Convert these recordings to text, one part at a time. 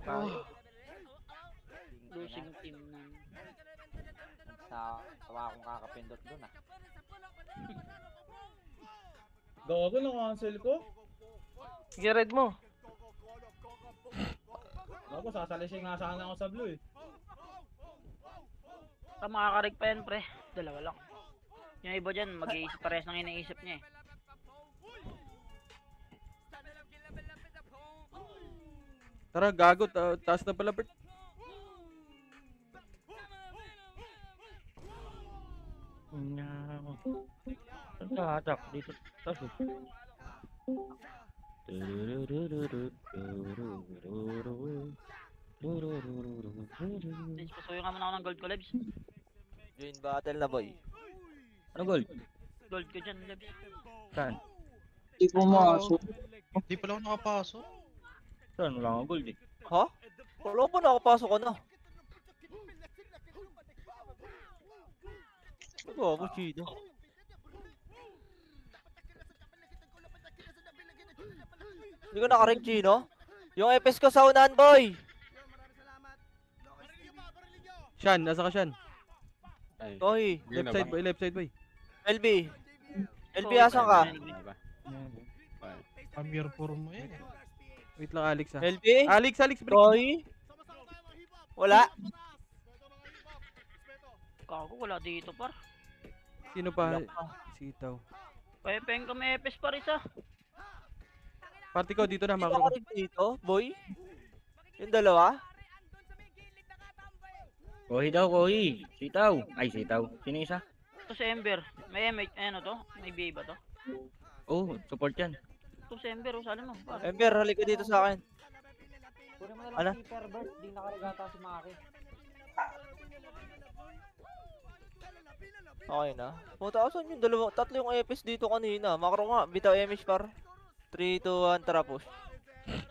Oh, Losing team na. sawa akong kakapindot dun ah. Gago na cancel ko. Sige, red mo. Ako, sasalisin nga sana ako sa blue eh. Makakarig pa yan, pre. Dalawa lang. Yung iba dyan, mag-iisip pares ng iniisip niya eh. Tara, gago. Taas na pala, Bert. Tatak dito. Tapos. Please, pasuyo nga muna ako ng gold ko, Lebs. Join battle na, boy. Ano gold? Gold ko dyan, Lebs. Saan? Hindi pumasok. Di pala ako nakapasok. Saan? Wala akong gold eh. Ha? Wala pa nakapasok ka na. Gago, Chino. Hindi ko nakaring, Chino. Yung FS ko sa unahan, boy. Shan, nasa ka, Shan? Toy. Left side, boy. Left side, boy. LB. LB, asan ka? Amir mo yan. Wait lang, Alex, ha. LB? Alex, break. Toy? Wala. Kako, wala dito, par. Sino pa? Sitaw. Pepeng kami epes par isa. Party ko, dito na, Hindi makro ko. nakaring dito, boy. Yung dalawa? Kohi daw, kohi. Sitaw. Ay, sitaw. Sino isa? Ito si Ember. May MH, ano to? May BA ba to? Oh, support yan. Ito si Ember, oh, sali mo. Par. Ember, halika dito sa akin. Puro mo na Ano? lang si Perbert, di nakarigata si Maki. Okay na. Puta, asan yung dalawa? Tatlo yung FS dito kanina. Makro nga, bitaw MH par. 3, 2, 1, tara push.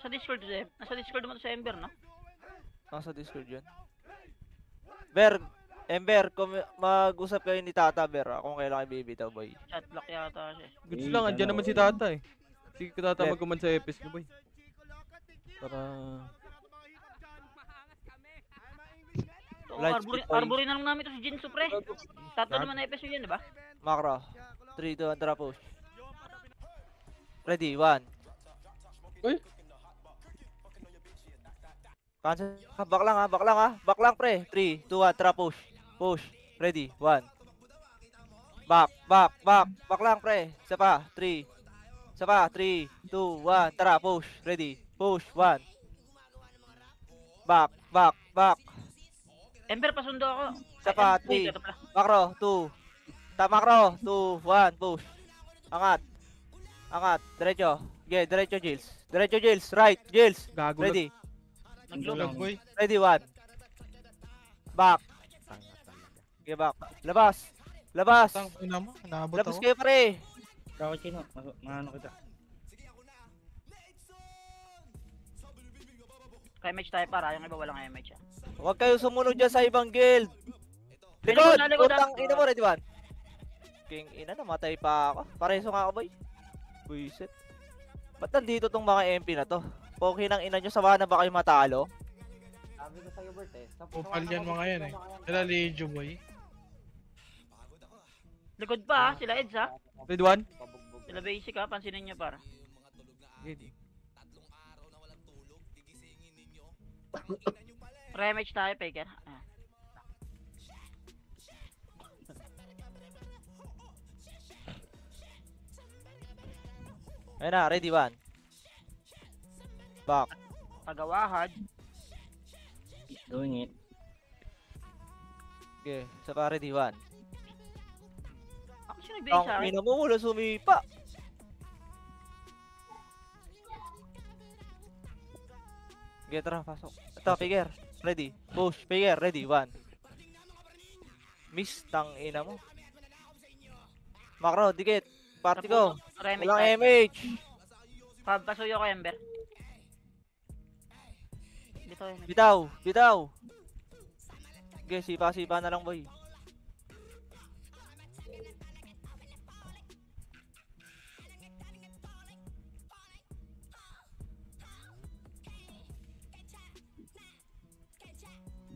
Sa Discord, nasa Discord mo to si Ember, no? Nasa Discord yun. Ber, Ember, mag-usap kayo ni Tata, Ber, kung kailan kayo bibitaw, boy. Chat block yata siya. Goods lang, andyan naman si Tata eh. Sige ka Tata Left. magkuman sa EPS niyo, boy. Para... So, Light Arbory, speed, boy. Arbory na lang namin to si Jinsu, pre. Tatlo naman epes yun, di ba? Makro. 3, 2, 1, tara push. Ready, 1. Uy. Cancel. Back lang ha, back lang ha. Back lang pre. 3, 2, 1, tara push. Push. Ready, 1. Back. Back lang pre. Isa pa, 3. Isa pa, 3, 2, 1, tara push. Ready, push, 1. Back. Ember, pasundo ako. Isa pa, Ay, 3. ito pala. Makro, 2. Makro, 2, 1, push. Angat. Diretso. Okay, diretso, Jills. Right, Jills. Gago Ready. Lag, boy. Ready, 1. Back. Okay, back. Labas. Tang ina mo, naabot Labas ako. kayo, pre. Ikaw, Chino. Maano kita. Kay match tayo para, yung iba walang MH. Huwag kayo sumunod dyan sa ibang guild. Likod Likod! na, likod na. Utang ina mo, ready, 1. King ina, namatay pa ako. Pareso nga ako, boy. Buisit. Ba't nandito tong mga MP na to? Poki ng ina nyo, sawa na ba kayo matalo? Sabi ko sa'yo, Bert eh. Opal yan mga yan eh. Sila Lejo, boy. Likod pa, sila Eds, ha? Red 1? Pabugbog. Sila basic, ha? Pansinin nyo, para. Rematch tayo, Faker. Ah. Ayun na, ready, 1. Back. Pagawahad. Doing it. Okay, sa pa, ready, 1. Ako siya nagbigay sa Ang akin. ina mo, wala sumipa. Okay, tara, pasok. Ito, Figure. Ready. Push. Figure. Ready. 1. Miss, tang ina mo. Makro, dikit. Party ko. Rematch Walang tayo. MH. Pasuyo ko, Ember. Dito, MH. Bitaw. Okay, sipa na lang, boy.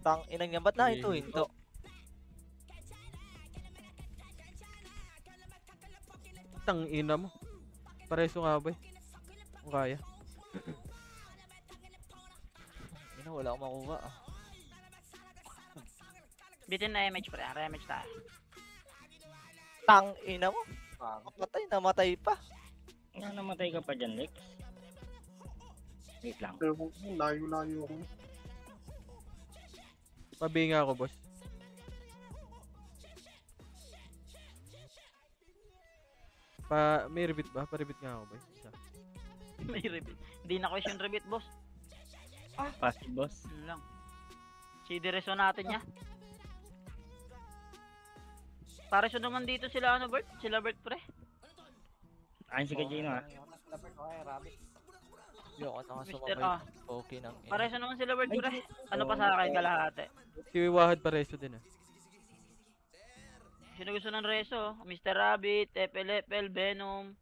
Tang inang yan, ba't na ito hinto? Tang ina mo. Pareso nga ba eh. Kung kaya. Ina, wala akong makuha. Bitin na MH pre, remage tayo. Tang ina mo. Pang. Namatay pa. Namatay ka pa dyan, Lex. Wait lang. Layo-layo ako. Pabinga ako, boss. May repeat ba? Pa-repeat nga ako, boss. Isa. May repeat. Hindi na question repeat, boss. Passive boss. Yun lang. Sidereso natin niya. Pareso naman dito sila ano Bert? Sila Bert pre. Ayun si Kajino ha. Okay, rabbit. Yung ako naka Mister sumabay. A. Okay nang ina. Pareso naman sila Bert pre. Ano pa sa akin kalahati? Si Wahad pareso din ah. Sino gusto ng reso? Mr. Rabbit, FL, Venom.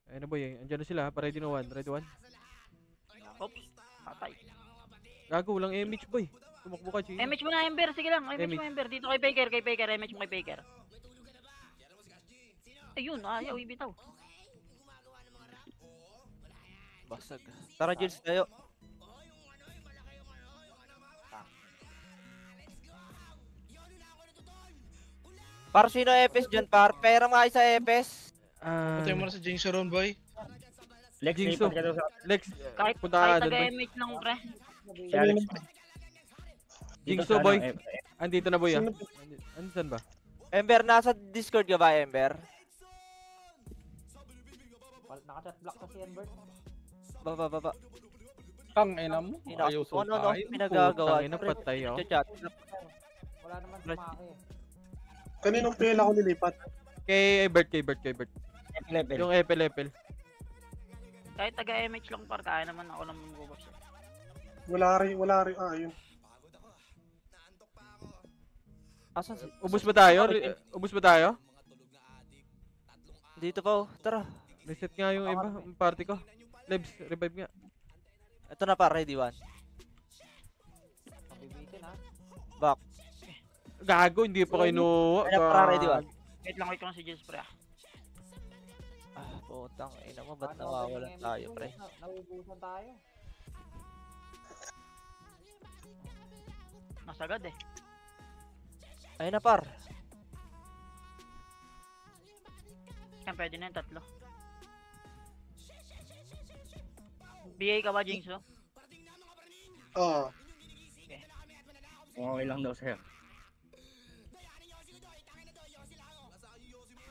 Ayun na boy, andyan na sila. Pa-ready na one. Ready one. Oops, patay. Gago, walang MH boy. Tumakbo ka, Chino. MH mo na Ember, sige lang. MH mo MH. Ember. Dito kay Faker, MH mo kay Faker. Ayun, ayaw ibitaw. Basag. Tara, Jules, tayo. Para sino Epes dyan, par? Pera mga isa Epes. Patay mo na sa Jinx Ron, boy. Lex, Jinxo. lipat ka daw sa... Lex, Kahit punta ka kahit doon boy. taga-MH lang pre. Si Alex. Dito Jinxo, sa boy. ano, Andito na boy ah. Saan ba? Ember, nasa Discord ka ba, Ember? Naka-chat block kasi yan, Bert. Baba. Tang ina mo. Ayaw Ano, tayo. pinagagawa. Putang ina, patay ako. Chat. Wala naman sumaki. Kaninong pela ako nilipat? Kay Bert. level. Yung epel. Kahit taga-MH lang par, kaya naman ako lang mag-box. Wala rin. Yun. Asan si... Ubus ba tayo? Ubus ba tayo? Dito pa, oh. Tara. Reset nga yung iba, yung party ko. Lebs, revive nga. Ito na pa, ready one. Mabibitin ha. Back. Gago, hindi pa kayo nuwa. Ano para ready one? Wait lang, wait ko lang si Jills pre. Putang ina mo, ba't nawawalan tayo, pre? Nauubusan tayo. Nasagad eh. Ayun na, par. Yan, pwede na yung tatlo. BA ka ba, Jinxo? Oo. Okay lang daw sa'yo.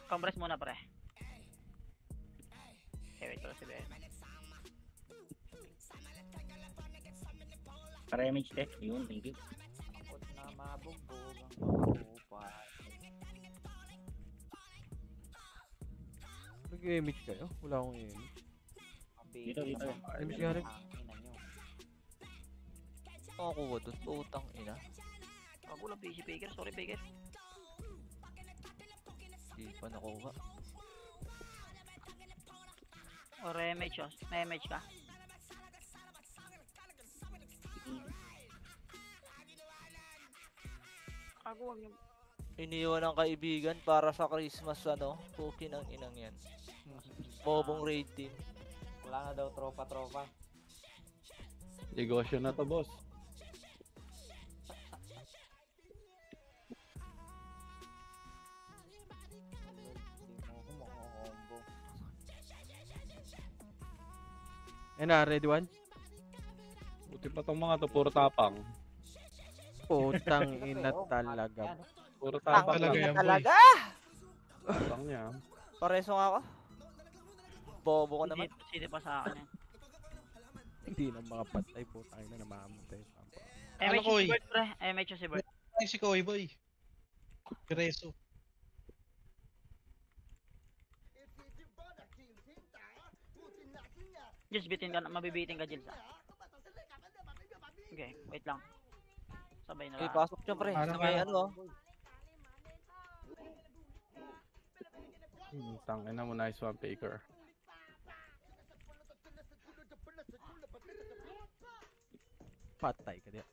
Compress muna pre. Okay, wait ko lang si BA. Para image tech. Yun, thank you. Takot na mabugbog ang kapupan. Nag-image kayo? Wala akong image. Dito. Image nga rin. Ako dun, putang ina. Wag ulang PC Faker, sorry Faker. Hindi pa nakuha. Or MH oh, may MH ka? Ako wag yung... Iniwan ng kaibigan para sa Christmas, ano? Cookie ng inang yan. Bobong raid team. Wala na daw tropa. Negosyo na to, boss. Hindi mo ako makakombo. Ayun na, ready one? Buti pa tong mga to, puro tapang. Putang ina talaga. Yan. Puro Ang tapang talaga lang. yan, boy. talaga! Tapang niya. Pareso nga ako. Bobo ko naman. Sino pa sa akin yan? Hindi na mga patay, putang ina namamatay. MH Koy? si Bert pre, MH si Bert. Ay, si Koy, boy. Reso. Jills, bitin ka, mabibitin ka Jills ah. Okay, wait lang. Sabay na Okay, lang. pasok siya, pre. Ano Sa may ka? ano, oh. Tangina mo, nice one, Faker. Patay ka diya.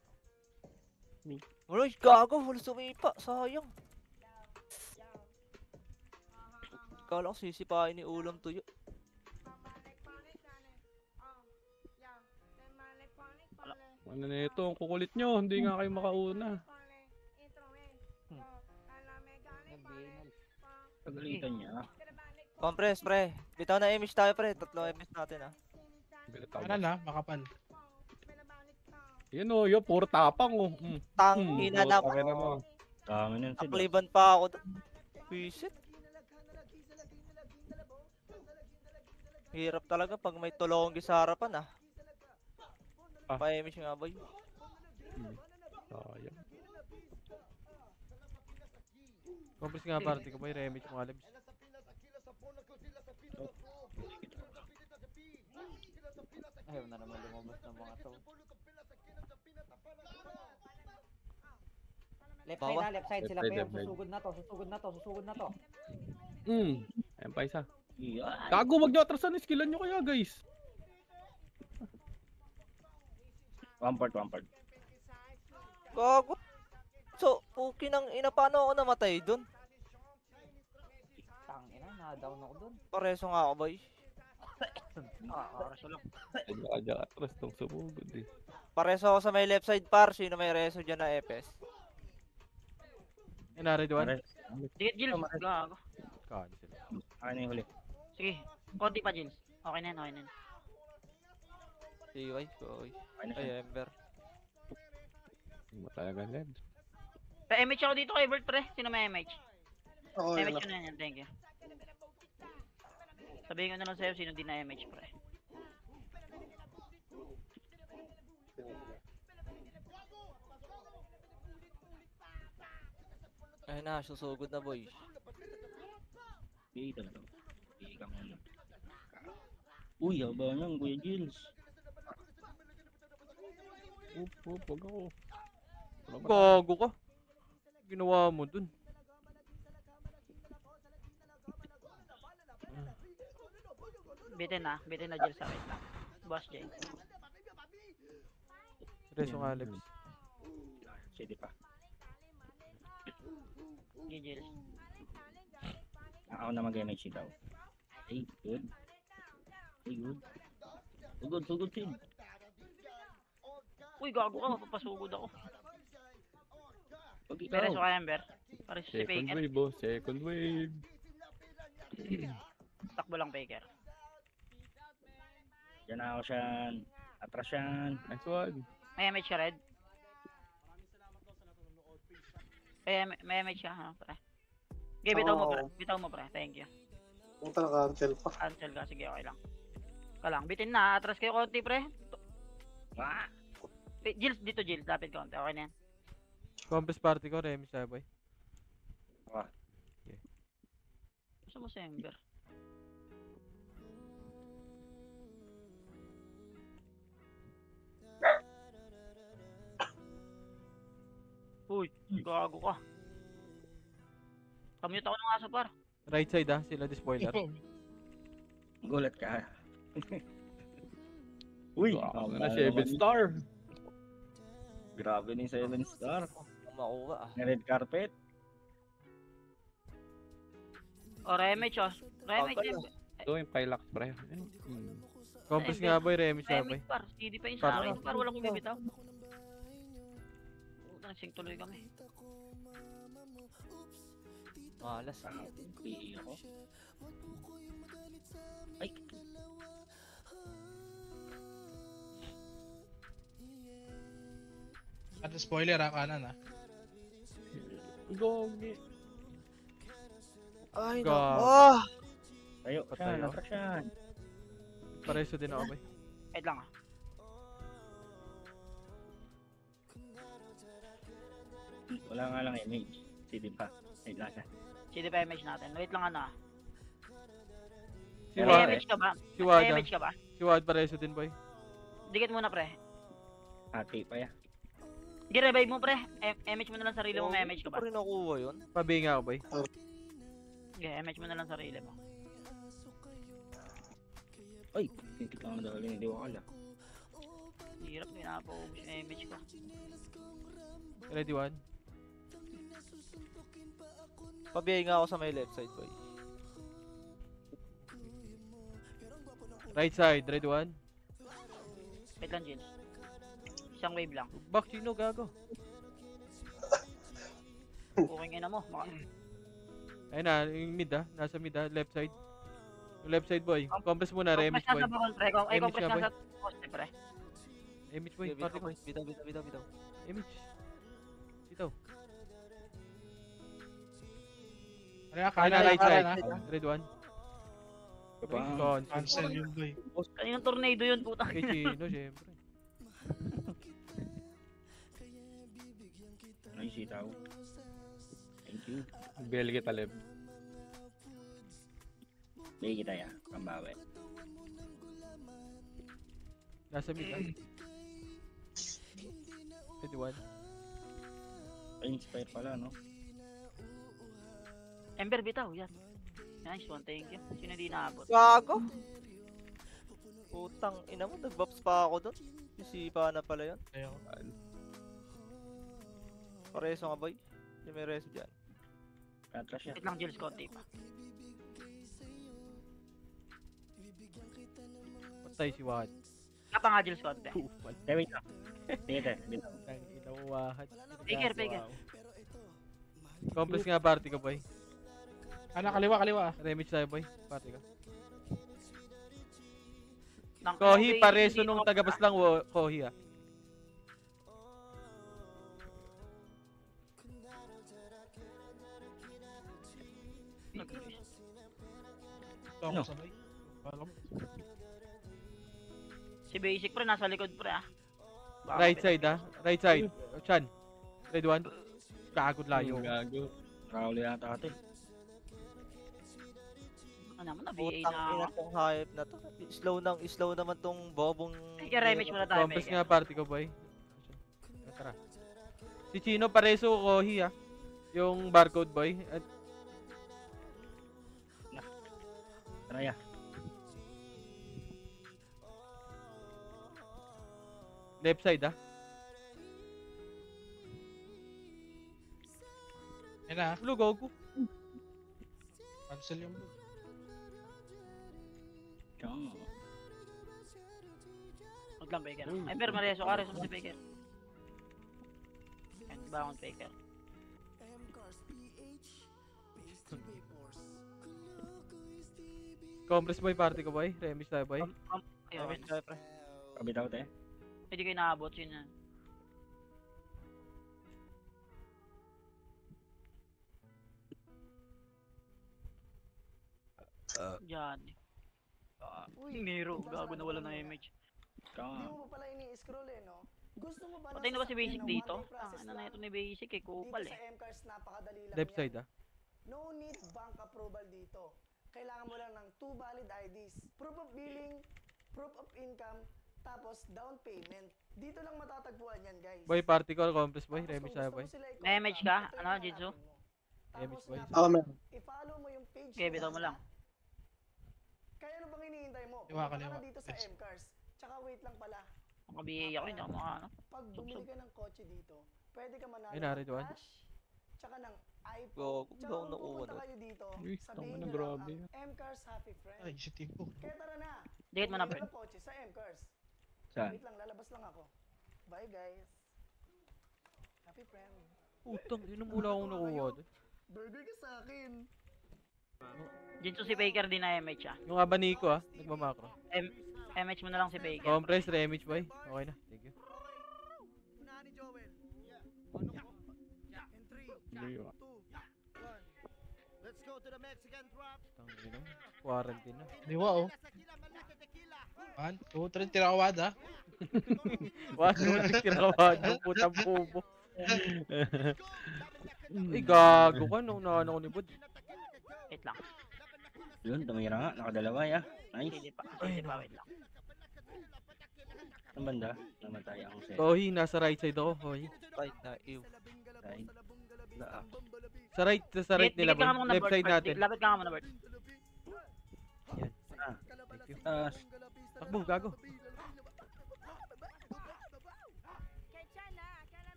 Uy, gago, full sumipa. Sayang. Kala ko sisipain ni ulam tuyo. Ano na ito? Ang kukulit nyo. Hindi nga kayo makauna. Pagalitan niya. Compress, pre. Bitaw na image tayo, pre. 3 image natin, ah. Bilit Ano ako. na, makapal. Yun o, yun. Puro tapang o. Tangina naman. Okay na mo. Tangin yun sila. Akliban pa ako doon. Visit. Hirap talaga pag may tulonggi sa harapan, ah. Ah. Pa-image nga ba yun? Sayang. Compres nga party ko boy, remage mga labs. Ayaw na naman lumabas ng mga to. Left side Bawa. na, left side sila Left pa side, yung left side. susugod na to, susugod na to, susugod na to. Ayan pa isa. Yeah. Gago, wag nyo atrasan. Skillan nyo kaya guys. One part. Gago. So, puki ng ina, paano ako namatay doon? Tangina, na-down ako dun. Pareso nga ako, boy. Oras lang. Ay, baka dyan atras tong sumugod eh. Pareso ako sa may left side par. Sino may reso dyan na EPS? Inari doon. Dikit, Gilles. Gago. Cancel. Akin na yung huli. Sige. Konti pa, Gilles. Okay na yan, okay na yan. CY, boy. Akin na siya. Ay, Ember. Hindi mo talaga led. Pa-MH ako dito kay Bert, pre. Sino may MH? Ako yun. MH ko na yan, thank you. Sabihin ko na lang sa'yo sino din na MH, pre. Ayun na, susugod na, boy. Hindi talaga. Hindi ka muna. Uy, haba niyan, Kuya Gilles. Wag ako. Wala ba? Gago ka. Ginawa mo dun. Bitin na Gilles sa akin lang. Boss J. Reso nga labs. Sige pa. Sige, Gilles. Ako na mag-MH daw. Hey, good. Hey, good. Sugod, Sid. Uy, gago ka. Mapapasugod ako. Pag Pero ikaw. so kaya, Ember. Para si Second Faker. wave oh. Second wave. Takbo lang, Faker. Diyan na ako siyan. Atras yan. Nice one. May MH ka, Red? May MH ka, ha, pre? Okay, bitaw mo, pre. Bitaw mo, pre. Thank you. Punta na cancel pa. Cancel ka. Sige, okay lang. Ka lang. Bitin na. Atras kayo konti, pre. Ah! Gilles, dito, Gilles. Lapit konti. Okay na yan. Compres party ko, remage tayo boy. Gusto mo si Ember? Uy, gago ka. Kamute ako ng aso, par. Right side ah, sila di spoiler. Gulat ka. Uy! Wow, haba na naman 7 yun. star. Grabe ni 7 star. Makuha, ah. Na red carpet. O, remage, oh. Remage, Pala. Ember. Ito yung Pylax pre. Compres nga boy, remage na boy. Remage, par. CD pa yun Par. sa akin, par. Walang kumibitaw. Nagsing tuloy kami. Malas. Pili ako. Ay! At spoiler ha, kanan ha. Gogi. Ay, Gago. nako. Tayo, Patay siyan, ako. atras yan. Pareso din ako boy. Wait lang, ah. Wala nga lang image. Sige pa. Ay, lasa. CD pa image natin. Wait lang, ano, ah. Si May Wad, image ka ba? si May Wada. image ka ba? Si Wad pareso din boy. Dikit muna, pre. Ate pa ya. Sige, revive mo, pre. Image mo na lang sarili mo. May image ka ba? Pa rin nakuha yun. Pabinga ako boy. Sige, image mo na lang sarili mo. Ay! Titik lang dahil hindi ko akala. Hirap, hindi nakapaubos yung image ko. Ready one. Pabiyay nga ako sa may left side, boy. Right side, ready one. Wait lang, Jins. Isang wave lang. Back Chino, gago. Booking ina mo. Ayun na, yung mid ah. Nasa mid ah, left side. Yung left side boy. Compress muna, remix Compress boy. na sa bakon, pre. Ay, Image compress na, na boy. sa poste, pre. Image boy, Bitaw, party ko. boy. Bitaw, bitaw, bitaw, bitaw. Image. Dito. Ano Ayun kaya na, right side. na? Ready one. Kapag Cancel yun, boy. Kaninang tornado yun, puta. Kay Chino, syempre. ay sitaw. Thank you. Bel kita leb. Bigay kita ya. Pambawi. Nasa mid ah. Ready one. Inspire pala, no? Ember, bitaw, yan. Nice one, thank you. Sino di naabot? Gago! Putang ina mo, nag-buffs pa ako doon. Sisipa na pala yan. Ayaw. Pareso nga, boy. Hindi may reso dyan. Atras siya. Wait lang, Jules, konti pa. Patay si Wahad. Kapa nga, Jules, konti. Tufal. Wait lang. Dito, dito. Ang inaw Wahad. Faker, faker. Compress nga party ko boy. Ano, kaliwa, kaliwa. Remix tayo boy. Party ko. Tangka, Kohi, basic, pareso hindi nung ako- tagabas lang Kohi ah. Ito ako Ano? sabay. Alam mo. Si Basic, pre, nasa likod, pre, ah. Baka Right kapit- side ah. Right side. Chan. Ready one. Kagod layo. Gago. Rauli yata ate. Ano naman, na-VA Putang na ina ako. tong hype na to. Slow naman tong bobong... Faker, remix muna tayo, Compress Faker. nga party ko boy. Tara. Si Chino pareso Kohi ah. Yung barcode boy. At Tara ya. left side ah. Yan na. Ulo gogo. Cancel yung boy. Tiyan. Huwag lang, Faker. Ay, pero mareso ka, reso mo si Faker. Yan, bangon, Faker. Compress boy party ko boy. Remix tayo boy. Ayun, Damage tayo, pre. Pabitaw te. pwede kayo naabot yun yan. Diyan. Uy, Nero, gago na wala ng image. Tiyan. mo pa pala ini-scroll eh, no? Gusto mo ba Patay na ba si Basic dito? Ano na ito ni Basic eh, kupal eh. Sa MCARS, napakadali lang Left yan. side ah. No need bank approval dito. Kailangan mo lang ng 2 valid IDs, proof of billing, proof of income, tapos down payment. Dito lang matatagpuan yan, guys. Boy party ko compress boy. Tapos Remix kung tayo gusto boy. mo sila May image ka? i-contact, ito Ano, yung Jitsu? hanapin mo. Image Tapos boy. nga, Ako, man. i-follow mo yung page Okay, nila bitaw mo sa- lang. Kaya ano bang hinihintay mo? Kaliwa, Pumunta ka kaliwa. na dito sa Yes. MCARS. Tsaka wait lang pala. Mga BA ako, hindi ako ano. Pag bumili ka ng kotse dito, pwede ka manalo Ay, nari ng doon. cash, tsaka ng iPhone. Go, Tsaka go kung na pupunta uwan. kayo dito, Uy, sabihin tama na, nyo lang grabe. ang MCARS Happy Friend. Ay, si tipo. Kaya tara na. Dikit mo na, Bumili Fred. ng kotse sa MCARS. Saan? Wait lang, lalabas lang ako. Bye guys. Happy Friend. Putang ina mula akong nakuha doon. Burger ka sa akin. Jinsu si Faker din na image ah. Yung abaniko ah. Nagmamakro. MH mo na lang si Faker. Compress remix boy. Okay na. Thank you. Hindi ah. Tangina. Quarantine na. Liwa, oh. 1, 2, 3, tira ka wad, ha? Wag mo nagkirawad ng putang pubo. Ay gago ka nung naano ko ni Bud. Wait lang. Yun, tumira nga. Nakadalawa ya. Nice. Hindi pa, wait lang. Ang banda. Namatay ang set. Kohi, nasa right side ako. Kohi. Right na, ew. Side. Laa. Sa right nila Dikit ka nga boy. muna, Left Bert, side Bert. natin. Lapit ka nga muna, Bert. Yan. Ah. Thank you. Taas. Takbo, gago.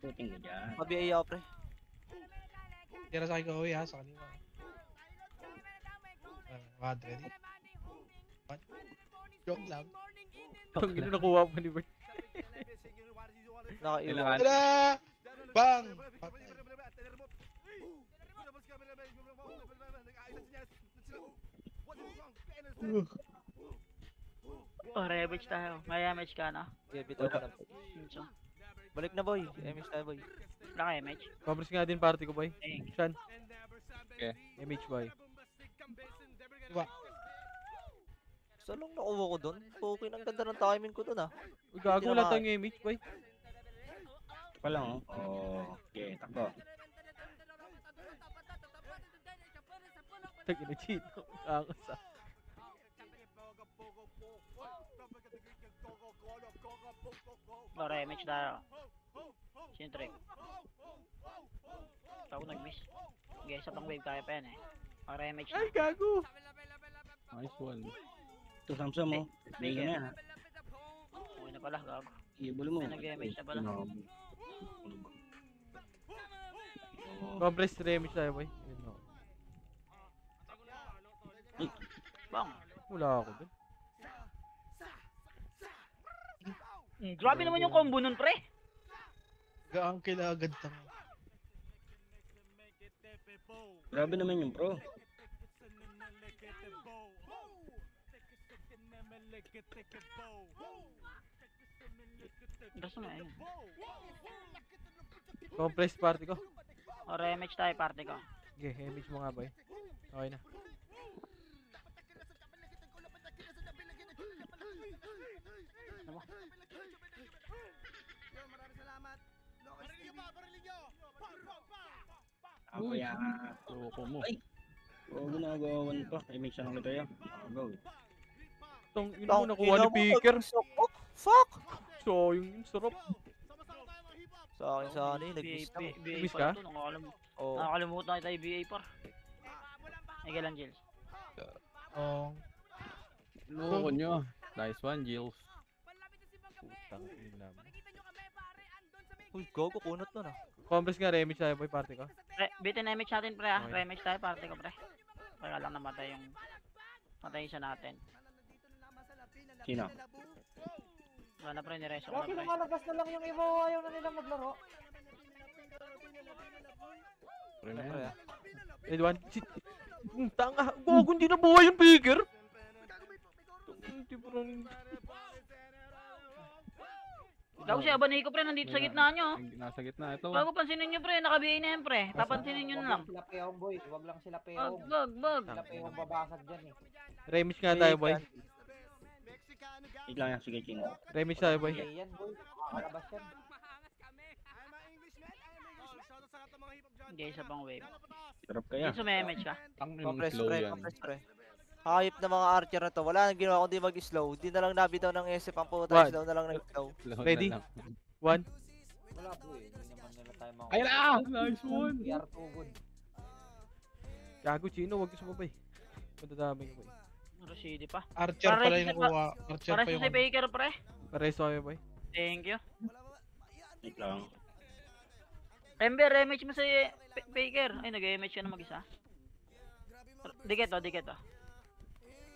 Puting ka dyan. Mabiay ako, pre. Tira sa akin ko, ha, sa kanila. Wad, ready? What? Joke lang. Ang ino nakuha mo ni Bert. Nakaiwan. Tara! Bang! Patay. Oh, rematch tayo. May match ka na. Okay, bitaw ko na. So, Balik na, boy. MH tayo, boy. wala kayo match. Combres nga din party ko, boy. Thank you. Shan. Okay. MH, boy. Diba? Saan lang nakuha ko doon? Okay, ang ganda ng timing ko doon, ah. Uy, gago Hindi lang na tayong MH, boy. Ito pa lang, oh. Oh, okay, takbo. Tag ina Chino. Angas ah. Oh, rematch tayo. Sino trick? Ako nag-miss. Okay, isa pang wave kaya pa yan eh. Oh, rematch na. Ay, gago. Nice one. Ito, Samsam, oh. May Bigyan. na yan, ha. Okay na pala, gago. Ibuli mo. Ay, nag-MH na pala. Combres remix tayo, boy. Yun, no. Bang! Wala ako dun. Grabe naman yung combo nun, pre! Gaang kailangan tang. Grabe naman yung pro. Gusto mo yun. Compress party ko. O, rematch tayo, party ko. Okay, MH mo nga, boy. Okay na. Ano mo? Ako yan. Loko mo. Ay! Oo, ginagawan pa. Ay, may siya lang kita yan. Go. Tong ina mo nakuha ni Picker. Fuck! So, yung sarap. Sa akin sa ano yun, nag-miss na. BA Miss pa ka? ito, Oo. nakakalimutan kita yung BA par. Ay, kailan, Jels? Oh. Loko nyo. Nice one, Jills. Putang ina mo. Uy, gogo, kunot nun, ah. Compress nga remix tayo, boy, party ko. Bitin rematch natin, pre, ah. Okay. Rematch tayo, party ko, pre. Kaya lang namatay yung... Matay siya natin. Sino? Wala na, pre, nireso ko na, pre. lumalabas na lang yung iba, ayaw na nilang maglaro. Pre na Pre, yan. ah. Red one. Shit. Tanga. Gogo, hindi na buhay yung Picker. Hindi pa rin. Gago siya, Abaniko, pre, nandito sa gitna nyo. Nasa gitna. Ito. Gago, pansinin nyo, pre, naka-BA na yan, pre. Papansinin nyo na lang. Sila peong, boy. Huwag lang sila Bag, peong. bag. Sila peong babasag dyan eh. Remix nga tayo, boy. Wait lang yan. Sige, Chino. Remix tayo, boy. Yan, boy. Malabas yan. Okay, isa pang wave. Sarap kaya. Jels, may match ka. Ang Compress, slow pre, yan. compress, pre. Hype na mga archer na to. Wala nang ginawa kundi mag-slow. Di na lang nabitaw ng SF ang puta. What? Slow na lang nag-slow. Slow na Ready? lang. One. Wala po eh. Hindi naman nila tayo mga... Ayun na! Nice one! We are too good. Gago, Chino. Huwag ka sumabay. Madadaming ko, boy. Rosidi pa. Archer Para pala si- yung nakuha. Archer Para pa sa yung si Baker, pre. Pareso kami, boy. Thank you. Wait lang. Ember, rematch mo si Baker. Ay, nag-rematch ka na mag-isa. Dikit to, dikit to.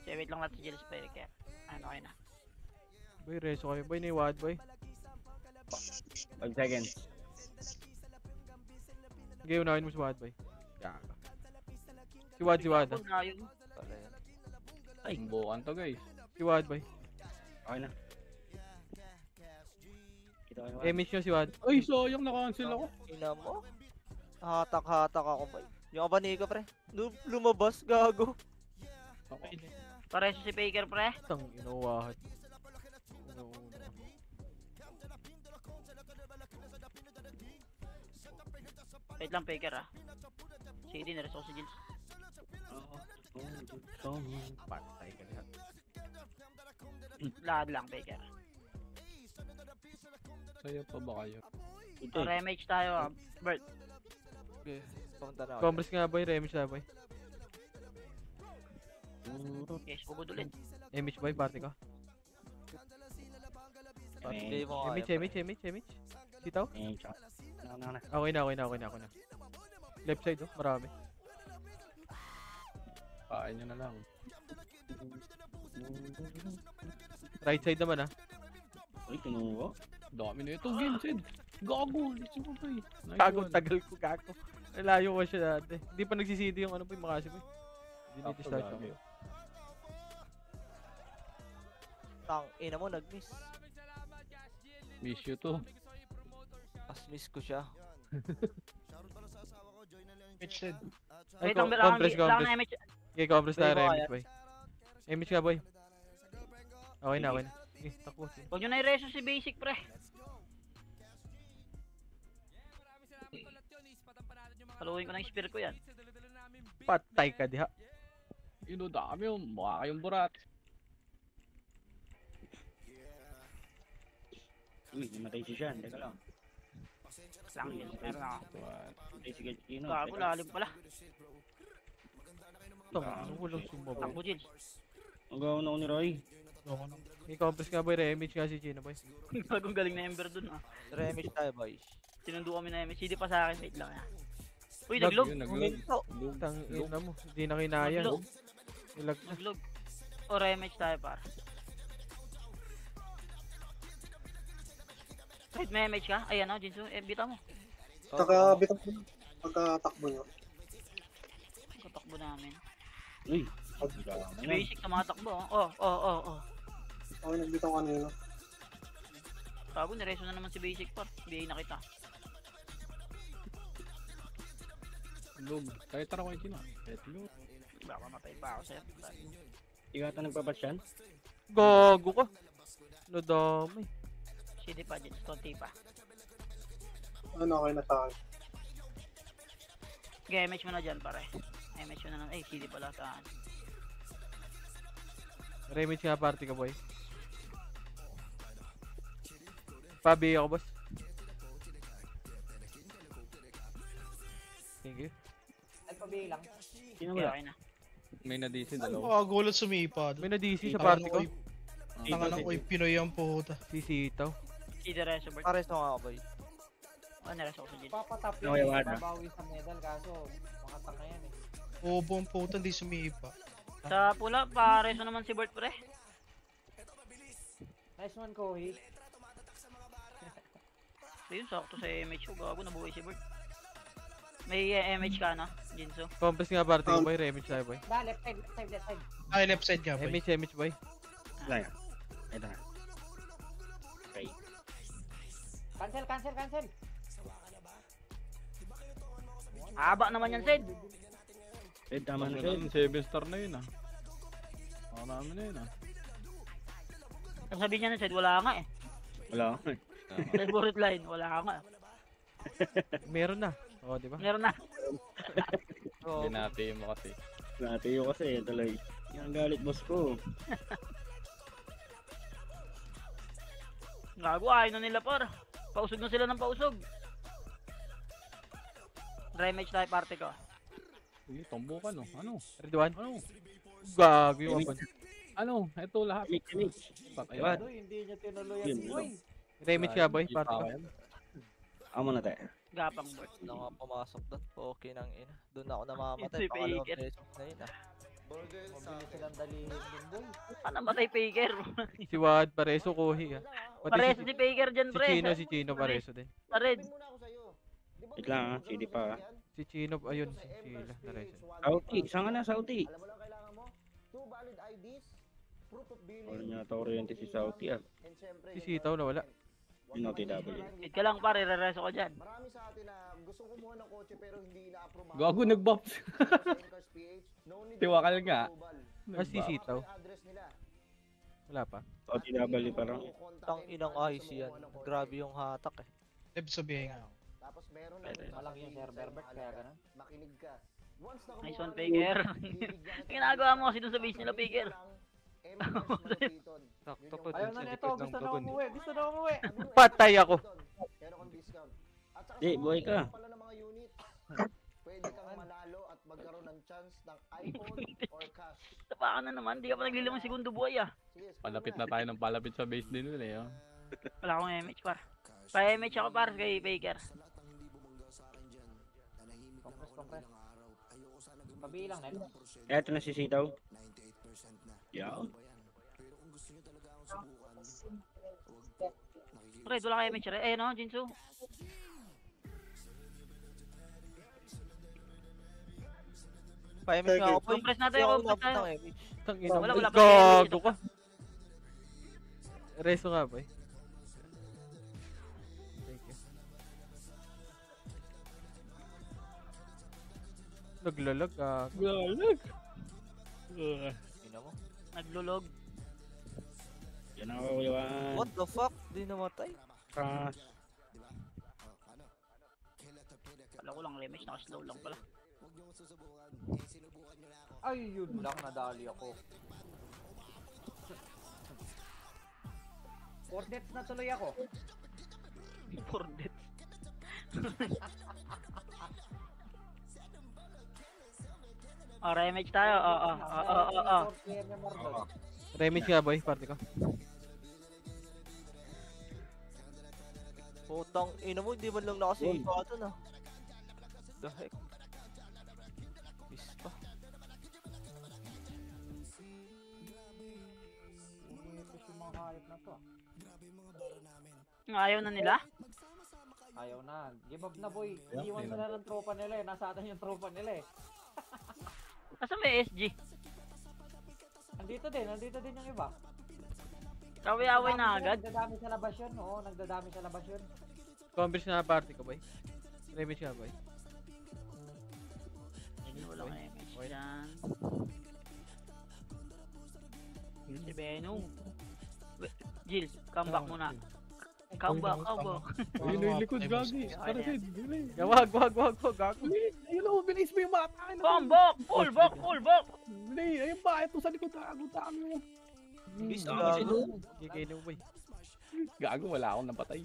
Sige, wait lang natin si Jels Baker. Ano, okay na. Boy, reso kami, boy. Naiwad, boy. 5 seconds. Sige, unahin mo si Wad, boy. Gago. Si Wad, si Wad. ah. Huwag na yun. Pala yan. Ay, Bukan to, guys. Si Wad, boy. okay na. Kita ko MH nyo si Wad. Ay, sayang na-cancel ako. Ina mo? Hatak-hatak ako, boy. Yung Abaniko, pre. Lumabas, gago. Para si Baker, pre. Tang inawahan. Wait lang, Baker, ah. CD, nareso ko si Jels. Patay ka lahat. Lahat lang, Baker. Saya pa ba kayo? Ito O, eh. rematch tayo, ah. Bert. Okay, pumunta na ako. Compress nga, boy. Remix na, boy. Okay, sugod ulit. MH, boy. Party ko. Pati mo MH, kaya, MH, MH, MH. Sitaw? Eh, tsaka. Okay na. Left side, oh. Marami. Pain nyo na lang. Right side naman, ah. Uy, kinuha. Dami na ito, Vincent. Gago. Listen mo, pre. Nice Gago, one. tagal ko, gago. Nalayo ko siya dati. Hindi pa nagsisidi yung ano po yung Makasi po. Hindi Sakto, start gago. ako. Tang ina mo, nag-miss. Miss you to. As miss ko siya. Mitch dead. Ay, Wait lang, compress. lang na MH. Okay, compress tayo, Boy, Remix, boy. Remix ka, boy. Okay na. Takbo. Huwag nyo na i-reso si Basic, pre. Paluhin ko ng spear ko yan. Patay ka, diha. Ino, dami yung mukha kayong burat. Uy, namatay si Sean. Teka lang. Lang yun, meron ako. Namatay si Gachino. Gago, lalim pala. Ano ko lang sumabay. Takbo, Jill. Magawa na ako ni Roy. Okay, compress ka, boy. Remix nga si Chino, boy. Gagong galing na Ember dun, ah. Remix tayo, boys. Sinundo kami na MH. Hindi pa sa akin, wait lang, ah. Uy, naglog. Yun, naglog. Tang ina mo. Hindi na kinaya. Naglog. Ilag na. Naglog. O, rematch tayo, par. Kahit may MH ka? Ayan, oh, Jinsu. Bita mo. Nakabitang ko. Pagkatakbo nyo. Katakbo namin. Uy. Si Basic, tumatakbo, oh. Oh. Okay, nagbitang kanina. Gago, nireso na naman si Basic, par. Hindi na kita. Log. Kaya tara ko yung Chino. Etlog. Baka matay pa ako sa'yo. Ikaw ata nagpapat Sean? Gago ka. Nadami. CD pa, Jits. Konti pa. Ano, okay na sa akin. Okay, MH mo na dyan, pare. MH mo na lang. CD pala saan. Remix nga party ka, boy. Pabi ako, boss. Thank you. Sino Okay, ba? okay na. May na-DC Ano dalawa. gulo sumipad? May na-DC sa party ko. Tangan ko yung Pinoy ang puta. Sisitaw. CD Reservoir. Pares na nga ako, boy. Oh, nireso ko sa Jits. Okay, wala. Bobo ang puta, hindi sumipa. Sa pula, pareso naman si Bert, pre. Ayun, sakto sa MH ko. Gago, nabuhay si Bert. May MH ka na, Jinso. Compress nga party ko, boy. Remix tayo, boy. Ay, left side nga boy. MH, boy. Wala yan. Ito na. Okay. Cancel. Haba naman yan, Sid. Red, tama na Ano Red. 7 star na yun ah. Ako namin na yun ah. Ang sabi niya na, Sid, wala nga eh. Wala ako eh. Favorite line, wala nga. Meron na. Oo, di ba? Meron na. Hindi natin mo kasi. Natayo kasi tuloy. Yan ang galit boss ko. Gago, ayaw na nila, par. Pausog na sila ng pausog. Rematch tayo, party ko. Sige, tombo ka no. Ano? Ready one? Ano? Gago yung weapon. Ano? Ito lahat. Mix. Patay. Diba? Hindi niya tinuloy Yun, ang boy. Remix nga, boy. Party ko. Ako muna tayo. Gapang Bert. Ano nga pumasok doon? Okay nang ina. Doon ako namamatay. Ito, Pangalawang Faker. beses na yun, ah. Mabilis silang dalihin din boy. Paano matay Faker? Si Wad, pareso, Kohi, ah. Pati Pareso si Faker dyan, pre. Si Chino, pareso din. Pared. Wait lang ha. CD pa ha. Si Chino, ayun, si Chila, pareso. Sauti. Saan ka na Sauti? Alam mo lang kailangan mo? 2 valid IDs, proof of billing, Wala niya ito oriente si Sauti ah. and syempre, Si Sitaw na wala. Yung OTW. Wait ka lang, pare. Rereso ko dyan. marami sa atin na gustong kumuha ng kotse pero hindi na-approve. Gago nag-buff. Tiwakal nga. Ah, si Sitaw. Address nila. Wala pa. OTW parang. Tang inang IC yan. Grabe yung hatak eh. Left sabihin nga. Tapos meron na Malaki yung server back kaya ganun. makinig ka. Once na Nice one, Faker. Ginagawa mo kasi doon sa base nila, Faker. Sakto ko Ayaw dun na sa nito, likod ng gusto na bagon. umuwi, gusto na umuwi. Patay ako. Meron kang discount. At saka Di, buhay ka. pala ng mga unit. Pwede kang manalo at magkaroon ng chance ng iPhone or cash. Tapakan na naman. Di ka pa naglilimang segundo buhay, ah. Sige, Palapit na tayo ng palapit sa base din nila eh. Oh. Wala akong MH, par. Pa-MH ako, par, kay Faker. compress. Pabilang na. Eto na si Sitaw. Yaw. Red, wala kayo match. Eh, no, Jinsu. Pa-MH nga ako, boy. Compress natin, Hindi ako compress tayo. umabot ng MH. Tangina. Wala pa Gago ka. Reso nga, boy. Thank you. Naglalag ka. Galag. Tingnan mo. Naglulog. Yan ako, Iwan. What the fuck? Di namatay. Crash. Wala ko lang rematch, naka-slow lang pala. Ay, yun lang, nadali ako. 4 deaths na tuloy ako. 4 deaths. Oh, rematch tayo. Oo. Fourth player niya Mordor. Remix nga, boy. Party ko. Putang ina mo, hindi man lang nakasave pa ito na. The heck? Miss pa. Ito yung mga hayop na to. Ayaw na nila? Ayaw na. Give up na boy. Iiwan mo na ng tropa nila eh. Nasa atin yung tropa nila eh. Asa may SG? Nandito din yung iba. Kaway-away na agad. Nagdadami sa labas yun. Oo, nagdadami sa labas yun. Converse na party ko, boy. Remix nga, boy. Wala kang rematch dyan. Si Venom. Jill, come back muna. Come back. Ayun yung likod, gagi. Para Sid, dili. Wag. Gago. Ayun o, bilis mo yung mga tayo. Come back! Pull back! Dili, ayun ba? Ito sa likod, gago tayo. Miss Ah, gago. Gigay boy. Gago, wala akong napatay.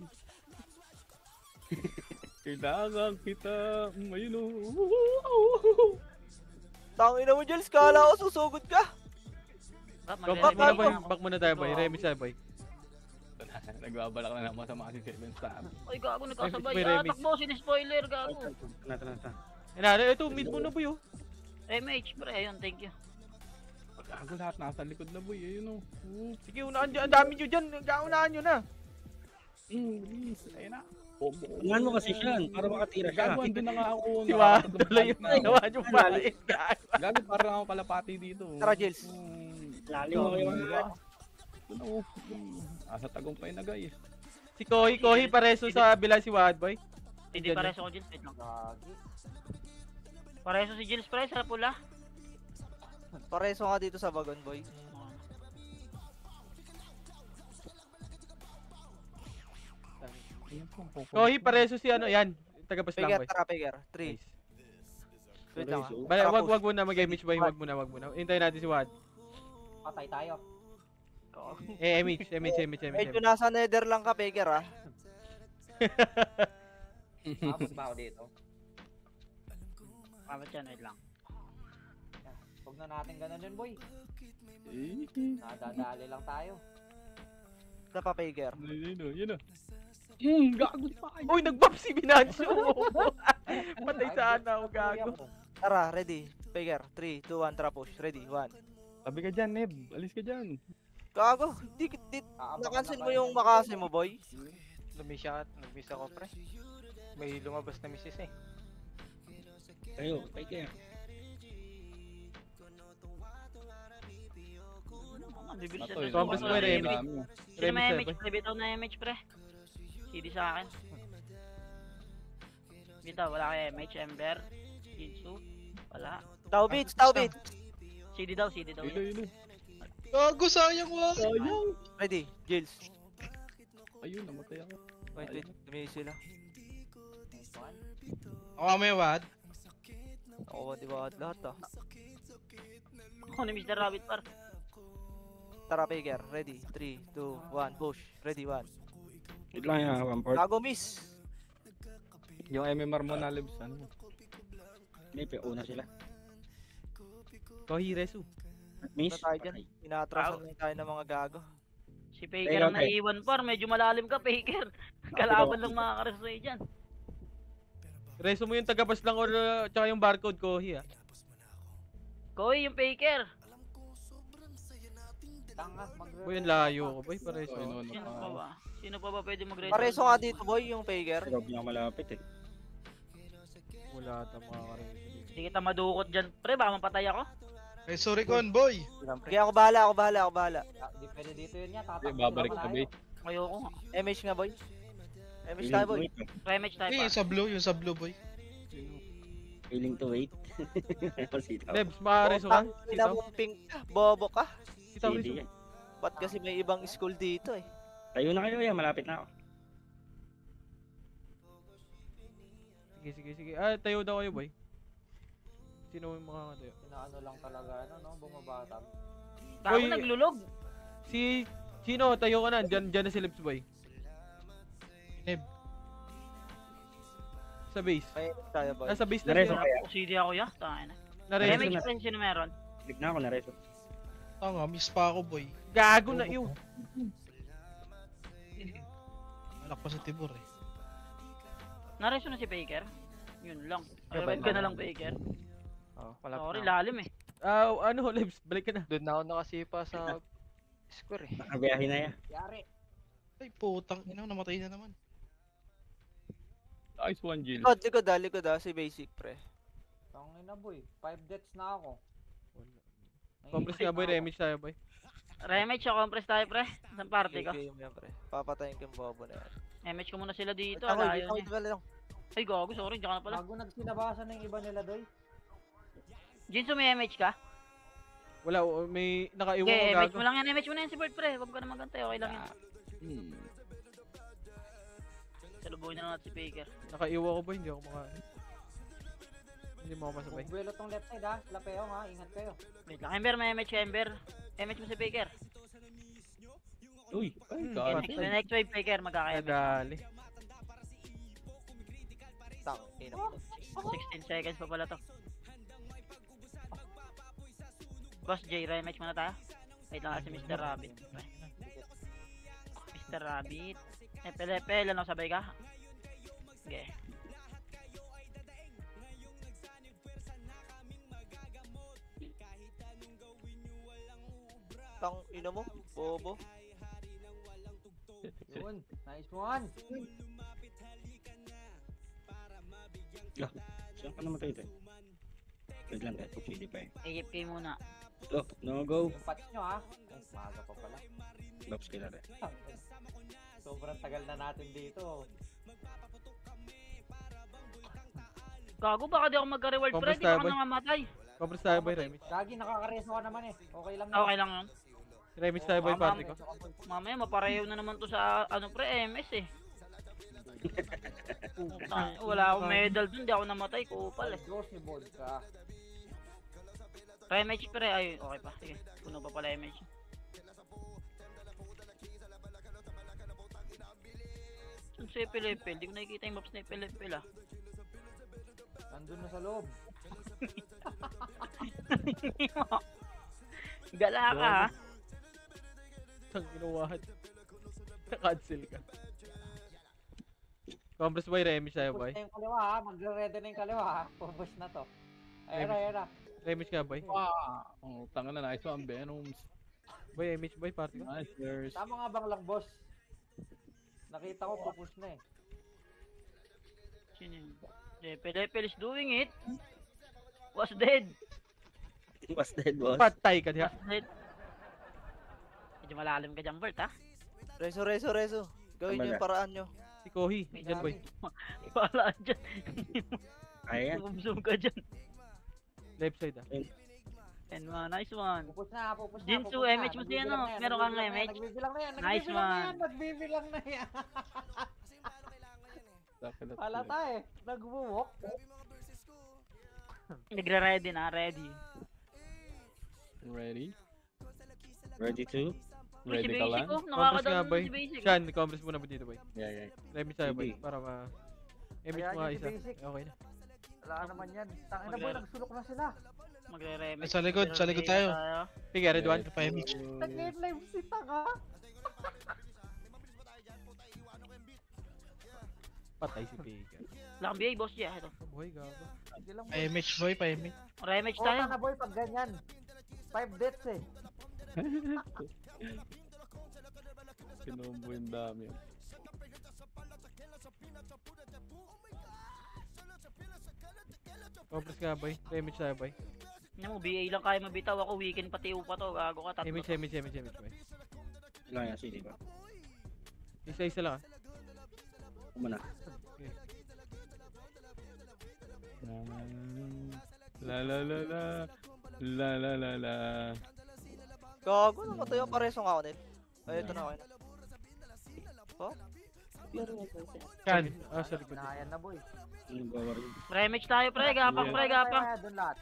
Kailangan kita. Ayun o. Tangina mo, Jules. Kala ko susugod ka. Back muna tayo, boy. Remix tayo, boy. Nagbabalak na naman sa mga si Seven Star. Ay, gago, nagkasabay. May remix. Takbo, sin-spoiler, gago. Ito, mid muna, boy, oh. MH, pre, ayun, thank you. Gago, lahat nasa likod na boy. Ayun o. Sige, unaan dyan. Ang dami nyo dyan. Gaunahan nyo na. Bilis. Ayun na. Unahan mo kasi siya, para makatira siya. Gago, andun na nga ako. Si Wad, tuloy yung ginawa nyo pa. Gago, parang ako kalapati dito. Tara, Jules. Lalim mo kayo. Ano? Asa tagumpay na guys. Si Kohi pareso sa bila si Wad, boy. Hindi pareso ko, Jill. Wait lang. Pareso si Jill, pre, sa pula. Pareso ka dito sa Bagon, boy. Kohi pareso si ano, yan. Taga-bas lang, Peger, boy. tara, Peger. 3. Wait lang. Wag muna mag-image, boy. Wag muna. Hintayin natin si Wad. Patay tayo. MH. Medyo nasa nether lang ka, Peger, ah. Mabot ba ako dito? Kamat yan, wait lang. Huwag na natin ganun yun boy. Eh, Nadadali lang tayo. Isa pa, Peger. yun o. Gago pa kayo. Uy, nag-buff si Binanso. Patay sana ako, gago. Tara, ready. Peger, 3, 2, 1, tara push. Ready, 1. Tabi ka dyan, Neb. Alis ka dyan. Gago, di nakancel mo yung makasi mo, boy. Nag-miss ako, pre. May lumabas na missis eh. Kayo, kaya. Bibilis Ato, yan. Compres mo, Remy. Sino may MH, pre? Bitaw na MH, pre. CD sa akin. Bitaw, wala kay MH, Ember. Jinsu. Wala. Tau beats. CD daw. Yun. Gago, sayang wa. Sayang. Ready, Jills. Ayun, namatay ako. Wait. Dumi sila. Ako may wad. Ako, di ba lahat, ah. Ako ni Mr. Rabbit, par. Tara, Peger. Ready, 3, 2, 1, push. Ready, 1. Wait lang yan, Rampart. Gago, miss. Yung MMR mo na lives, ano? May una sila. Kohi reso. Miss. Tayo dyan. Inatrasan lang tayo ng mga gago. Si Faker ang naiwan, par. Medyo malalim ka, Faker. Kalaban lang makakaresoy dyan. Reso mo yung tagabas lang or tsaka yung barcode ko, Hi. Koy, yung faker. Tanga, Boy, ang layo ko, boy. Pareso. Sino pa ba? Sino pa ba pwede mag-reso? Pareso nga dito, boy, yung faker. Pero niya malapit eh. Wala ata mga kareso. Hindi kita madukot dyan. Pre, baka mapatay ako. Ay, sorry Con, boy. Sige, ako bahala. Di pwede dito yun yan. Hindi, babalik na ba eh. Ayoko nga. MH nga, boy. MH tayo, boy. Rematch tayo pa. Yung sa blue, boy. Willing to wait. Sitaw. Lebs, makareso ka? Sila mong pink bobo ka. Sitaw, Hindi yan. Ba't kasi may ibang school dito eh. Tayo na kayo yan, malapit na ako. Sige. Ah, tayo daw kayo, boy. Sino yung makakatayo? Pinaano lang talaga, ano, no? Bumabatang. Bago Boy, naglulog. Si Chino, tayo ka na. Diyan na si Lebs, boy. Neb. Sa base. May tayo, boy. Nasa base na Nareso siya. kaya? CD ako ya. Tangin na. Nareso Rematch na. pa rin sino meron. Bigna ako na reso. Tanga, miss pa ako, boy. Gago na yun. Alak pa sa tibor eh. Nareso na si faker. Yun lang. Revive ka na lang faker. Oh, wala Sorry, na. lalim eh. Ano, Lebs, balik ka na. Doon na ako nakasipa sa square eh. Nakabiyahin na yan. Yari. Ay, putang ina, namatay na naman. Nice one, Jill. Likod si basic, pre. Tangin na, boy. 5 deaths na ako. Compress nga, boy. Rematch tayo, boy. Rematch o compress tayo pre. Saan party ka? Game yan, pre. Papatayin ko yung bobo na yan. Rematch ko muna sila dito. Ako, Alayo dito niya. lang. Ay, gago. Sorry, diyan ka na pala. Bago nagsinabasan na yung iba nila, doy. Jinso, may MH ka? Wala, may nakaiwan Okay, ko MH gago. mo lang yan. MH mo na yan si Bert pre. Huwag ka na magantay. Okay lang yan. Salubuhin na natin si Faker. Nakaiwan ko, boy. Hindi ako Hindi mo ako masabay. Buwelo tong left side, ha. Lapeo, ha. Ingat kayo. Wait lang. Ember, may MH ka, Ember. MH mo si Faker. Uy, Next wave, Faker. Magkaka-MH. Dali. Tang, ina. 16 seconds pa pala to. Boss J, rematch muna tayo. Wait lang si Mr. Rabbit. Mr. Rabbit. Epel, ano sabay ka? Okay. Tang, ina mo. Bobo. Yun. Nice one. Saan ka namatay ito? Wait lang tayo, pwede pa eh. AFK muna. No go. Yung patch nyo, ha. Ay, maaga pa pala. Lops kila rin. Sobrang tagal na natin dito. Gago, baka di ako magka-reward pre. Compress Di ka tayo, boy. nangamatay. Compress tayo, boy. Rematch. Gagi, nakakareso ka naman eh. Okay lang Okay lang yun. Rematch tayo, boy. Party ko. Mamaya mapareho na naman to sa ano pre, MS eh. Wala akong medal dun, di ako namatay, kupal eh. Close ni board ka. Rematch pre, ay okay pa, sige. Puno pa pala MH. Saan si Epel? Di ko nakikita yung maps na Epel ah. Nandun na sa loob. Gala ka ha. Tang inuwahan. Cancel ka. Compress, boy. Rematch tayo, boy. Push na yung kaliwa, ha. Magre-ready na yung kaliwa, ha. Push na to. Ayun. Rematch ka, boy. Oh, tanga na, nice one, Venoms. Boy, MH, boy. Party ko. Nice, there's... Tama nga bang lang, boss? Nakita ko, pupush na eh. Sino yun? Epel is doing it. Was dead. Was dead, boss. Patay ka diha. Was dead. Medyo malalim ka dyan, Bert ha. Reso. Gawin nyo yung paraan nyo. Si Kohi. Diyan, boy. Palaan dyan. Ayan. Zoom ka dyan. Left side, ah. And nice one. Pupush na. Jinsu, MH mo siya, no? Meron kang MH. Nagbibilang na yan. Nice one. Nagbibilang na yan. Halata eh. Nag-walk. Nagre-ready na, ready. Ready? Ready to? Uy, si Ready ka Basic lang? oh. Compress nga, Nakakadalo boy. na si Basic. Shan, compress muna ba dito, boy? Yeah. Rematch tayo, boy. Sige. Para ma... MH Ayan mo nga yung isa. basic. Okay na. Wala naman yan. Tangin na boy, nagsulok na sila. Magre-rematch. Sa likod tayo. Sige, red one. Pa MH. Nag-game live si Tanga. Patay si Faker. Lang BA, boss Jay. Ito. Buhay gago. Sige lang, boy. Pa-image boy, pa-image. Rematch Kota tayo. na, boy, pag ganyan. 5 deaths eh. Kinombo yung dami. Compres nga boy. Image tayo boy. Ano mo, BA lang kaya mabitaw ako. Weekend pati upa to. Gago ka, tatlo Image, to. image boy. Wala yan, sige ba? Isa-isa lang ah. Muna. La la la la. La la la la. Gago, namatay yung pareso nga ako nil. Ay, ito na ako. Oh? Kan. Ah, sorry. Pinahayan na, boy. Yung bawar yun. Rematch tayo, pre. Gapang, pre. Gapang. Doon lahat.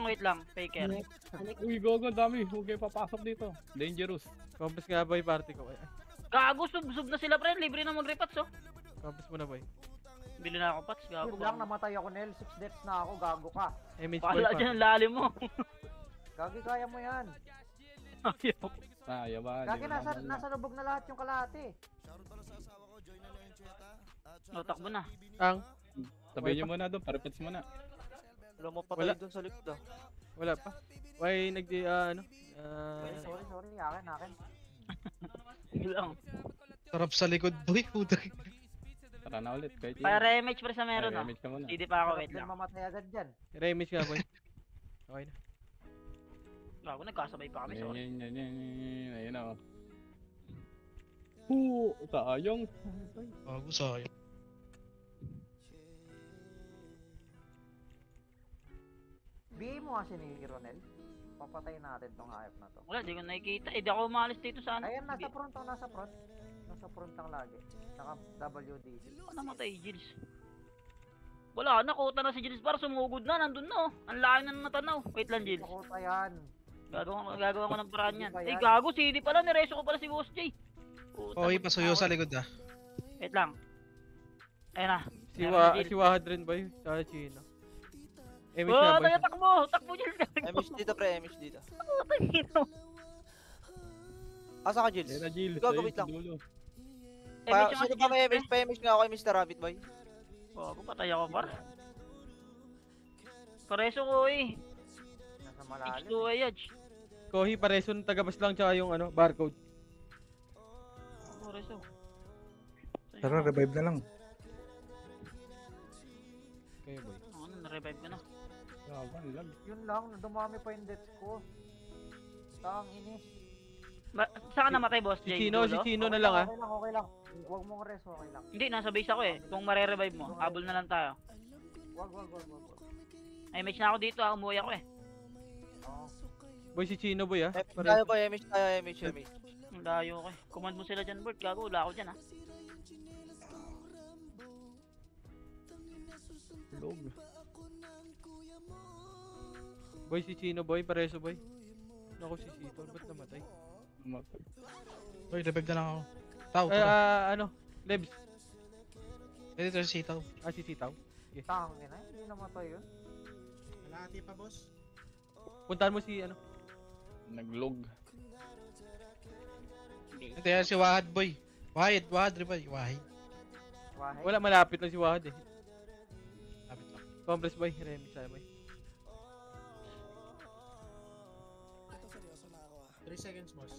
Wait lang. Faker. Uy, gogo, dami. Huwag kayo papasok dito. Dangerous. Compres nga boy, party ko. Gago, sub na sila, pre. Libre na mag-repats, oh. Compres mo na boy. Bili na ako pats. Gago. Yun lang, namatay ako, Nel. 6 deaths na ako. Gago ka. Image boy Pala pa. dyan ang lalim mo. Gagi, kaya mo yan. Ayaw. Yaman. Gagi, nasa lubog na lahat yung kalahati. No, takbo na. Ang. Sabihin nyo muna doon, parepets muna. Wala mo patay Wala. dun sa likod ah. Wala pa. Why nagdi ano? Sorry. Akin. Yun lang. Sarap sa likod, boy. Puta. Tara na ulit. Kahit Para rematch, pre, sa meron, oh. Rematch ka muna. Hindi pa ako, wait Sarap din lang. mamatay agad dyan. Remix nga boy. Okay na. Gago, nagkasabay pa kami, sorry. Ayun na. Sayang. Bago sayang. Bigay mo kasi ni Ronel. Papatayin natin tong hayop na to. Wala, di ko nakikita. Eh, di ako umalis dito sa ano. Ayan, nasa front. Nasa front ang lagi. Saka WDC. Ano namatay, Gilles? Wala, nakota na si Gilles. Para sumugod na, nandun na, oh. Ang laki na natanaw. Wait lang, Gilles. Nakota yan. Gagawa ko ng paraan yan. Hindi ba Eh, yan? gago, CD pala. Nireso ko pala si Boss J. Okay, pasuyo sa likod ah. Wait lang. Ayun na. Si Wahad rin boy. Sa Chino. Image Oh, nga boy. tayo, takbo! Takbo, Gilles. Image dito pre, image dito. Takbo. Asa ka, Jills? Ayun na, Jill. Gago, wait lang. Sino pa may image? Pa-image nga ako kay Mr. Rabbit Boy. Oh, ako patay ako, par. Pareso ko, eh. Nasa malalim. X2 Ayaj. Kohi pareso ng tagabas lang tsaka yung ano, barcode. Pareso. Tara, revive na lang. Kayo boy. Ano, na-revive ko na. Yun lang, dumami pa yung deaths ko. Tang inis. Saan ka namatay, Boss J? Si Chino na lang ah. Okay lang. Huwag mong res, okay lang. Hindi, nasa base ako eh. Kung mare-revive mo, habol na lang tayo. Wag. Ay, match na ako dito ah. Umuwi ako eh. Oo. Boy si Chino boy ah. Tayo boy, image tayo, image. Ang layo ko eh. Command mo sila dyan, Bert. Gago, wala ako dyan ah. Boy si Chino boy, pareso boy. Ako si Sito, ba't namatay? Boy, revive na lang ako. Tao, Ano? Lebs. Ito si Sitaw. Ah, si Sitaw. Okay. Tang ina, hindi namatay yun. Kalahati pa, boss. Puntahan mo si ano? Naglog. Ito yan si Wahad, boy. Wahid, revive. Wahid. Wahid. Wala, malapit lang si Wahad eh. Lapit lang. Compress boy, remix tayo boy. 3 seconds, boss.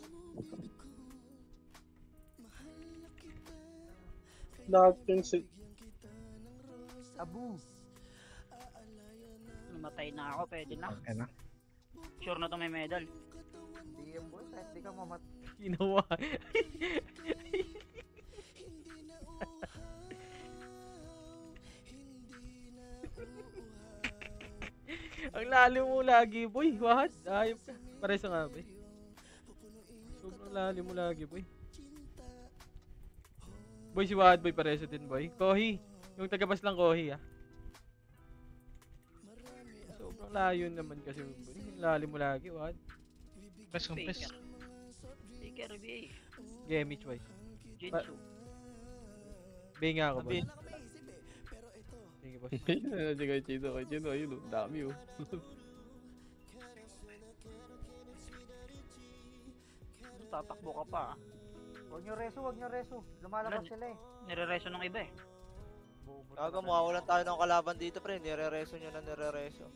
Lahat yun si... Abu. Namatay na ako, pwede na. Okay na. Sure na to may medal. Hindi yan boy, kahit di ka mamat... Ginawa. Ang lalim mo lagi boy, Wahad. Ayop ka. Pareso nga boy. Sobrang lalim mo lagi boy. Boy si Wahad boy, pareso din boy. Kohi. Yung tagabas lang Kohi ah. Sobrang layo naman kasi boy. Lalim mo lagi Wahad. Press, compress. Faker, BA. Gemich boy. Jinsu. Bay nga ako boy. Sige boss. Kay Chino, ayun oh. Dami oh. Tatakbo ka pa ah. Huwag nyo reso. Lumalabas sila eh. Nire-reso ng iba eh. Gago, mawawalan tayo ng kalaban dito, pre. Nire-reso nyo na nire-reso.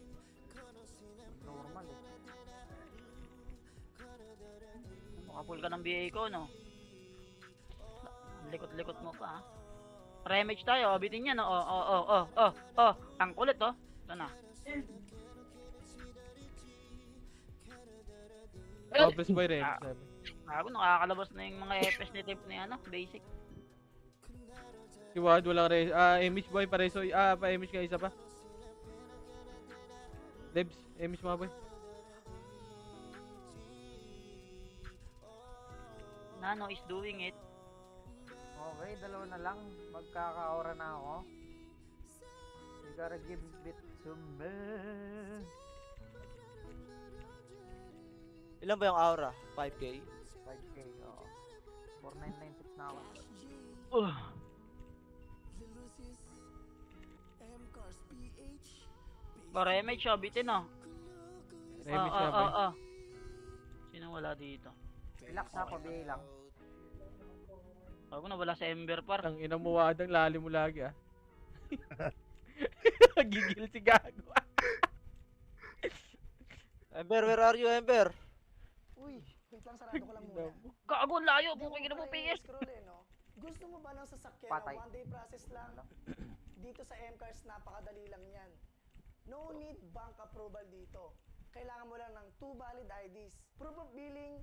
Normal eh. Makapul ka ng BA ko, no? Likot-likot mo pa, ha? Remage tayo, bitin yan, oh. Ang kulit, oh. Ito na. Complex boy rin. Ako, nakakalabas na yung mga FPS ni Temp ni ano, basic. Si Wad, walang res. Image boy, pareso. Pa-image ka isa pa. Debs, image mga boy. Nano is doing it. Okay, dalawa na lang. Magkaka-aura na ako. You gotta give it to me. Ilan ba yung aura? 5k? 5k, oo. 4996 na ako. Remage, oh, bitin, oh. Remage nga boy. Sino wala dito? Relax na ako, BA lang. Ako na wala sa Ember Park. Ang ina mo Wad, ang lalim mo lagi ah. Gigil si Gago. Ember, where are you, Ember? Uy, wait lang, sarado ko lang muna. Gago, layo. Bukay na mo PS. Scroll eh, no? Gusto mo ba ng sasakyan Patay. na one day process lang? Dito sa M-Cars, napakadali lang yan. No need bank approval dito. Kailangan mo lang ng 2 valid IDs, proof of billing,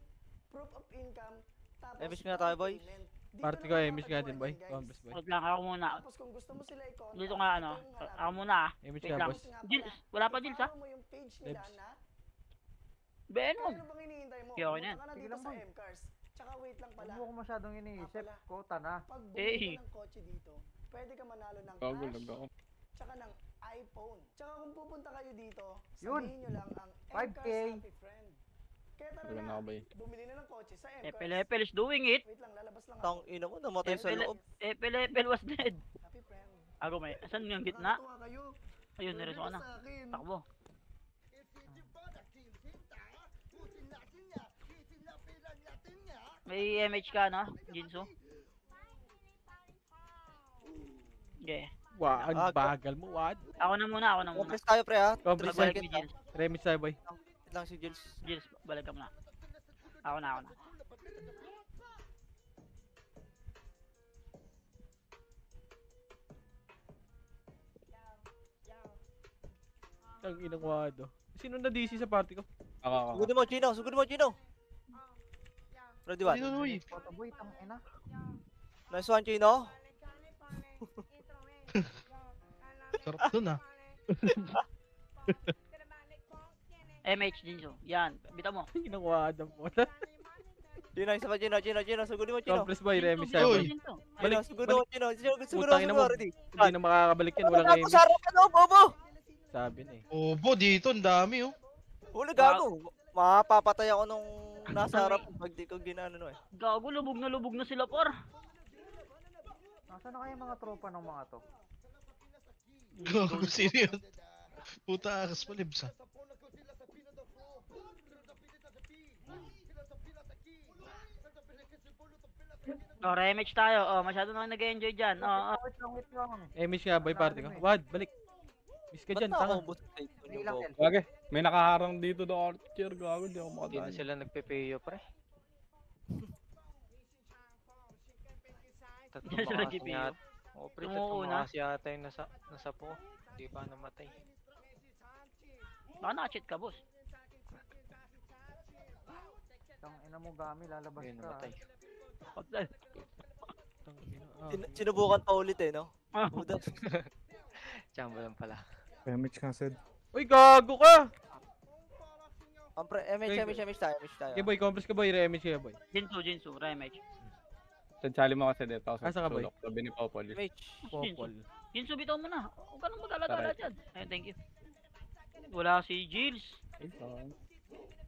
proof of income, tapos Image nga tayo, boy. payment. Dito Party lang ko, image nga din boy. matatagpuan yan, guys. Complex boy. Wait lang, ako muna. Tapos kung gusto mo sila i-contact, Dito nga, ano. ito yung hanapin. Ako muna, ah. Image Wait nga lang. boss. Gills, wala pa Gills, ha? Follow mo yung page nila Debs. na Venom. ano bang hinihintay mo? Okay, okay na yan. Punta ka na Sige dito lang, sa boy. M-Cars. Tsaka wait lang pala. Huwag mo ko masyadong iniisip. Pala. Kota na. Pag Eh. bumili ka ng kotse dito, pwede ka manalo ng Gago, cash, nagdako. tsaka ng iPhone. Tsaka kung pupunta kayo dito, Yun. sabihin nyo lang ang 5K. M-Cars Happy Friend. Kaya tara Wala na na, ako, boy. bumili na ng kotse sa M-Cars. Epel is doing it. Wait lang, lalabas lang Tang ako. ina mo, namatay sa loob. Epel was dead. Happy Friend. Ako may, asan yung gitna? Nakakatuwa kayo. Ayun, nireso ka na. Sa akin. Takbo. May MH ka, no? Jinsu? Okay. Wow, ang bagal mo Wad. Ako na muna. Complex tayo, pre, ha? Complex Balik boy. ni Gills. Remage tayo boy. Wait lang si Jules. Gills, balik ka muna. Ako na. Ang inang Wad oh. Sino na DC sa party ko? Ako. Sugod mo, Chino. Sugod mo, Chino. Ready, one. Uy, Kota boy, tang ina. Nice one, Chino. sarap dun ah. MH Jinsu. Yan, bita mo. Inang Wad ang puta. Chino, isa pa, Chino. Sugod mo, Chino. Complex boy, remage Jinsu, tayo boy. Uy. Jinsu. Chino, sugod mo, Chino. Sugod Putang ina mo, mo. ready. Hindi na makakabalik yan, walang Wala image. sa harap ka, no, bobo. Sabi na eh. Obo, dito, ang dami oh. Huli, gago. Mapapatay ako nung nasa harap pag di ko ginano, no, eh. Gago, lubog na sila, por. Nasaan na kaya mga tropa ng mga to? Gago, sino yun? Puta akas pa, Libs ah. Remage tayo. Masyado na nag-enjoy dyan. Wait lang. Image nga boy, party ko. Wad, balik. Miss ka Ba't dyan, na ako tanga. ubos ng tape ko Hindi yung lang bobo? yan. Wag may nakaharang dito do Archer. Gago, di ako Hindi na makadaan. sila nagpe-payo, pre. Tatlong Sila mga nagpe-payo. yata. Oo, pre, Yung tatlong una? mga yata yung nasa po. Hindi pa namatay. Baka naka-cheat ka, boss. Tang ina mo gami, lalabas Ayun, ka. namatay. Patay. Sinubukan pa ulit, eh, no? Ah. Buda. Chamba lang pala. Remage nga, Sed. Uy, gago ka! Pre, MH tayo. Okay boy, complex ka boy, remage ka boy. Jinsu, remage. Sadsali mo kasi dito. Asa ka, boy? Sabi ni Popol. MH. Popol. Jinsu, bitaw mo na. Huwag ka nang mag-alala dyan. Ayun, thank you. Wala si Gilles.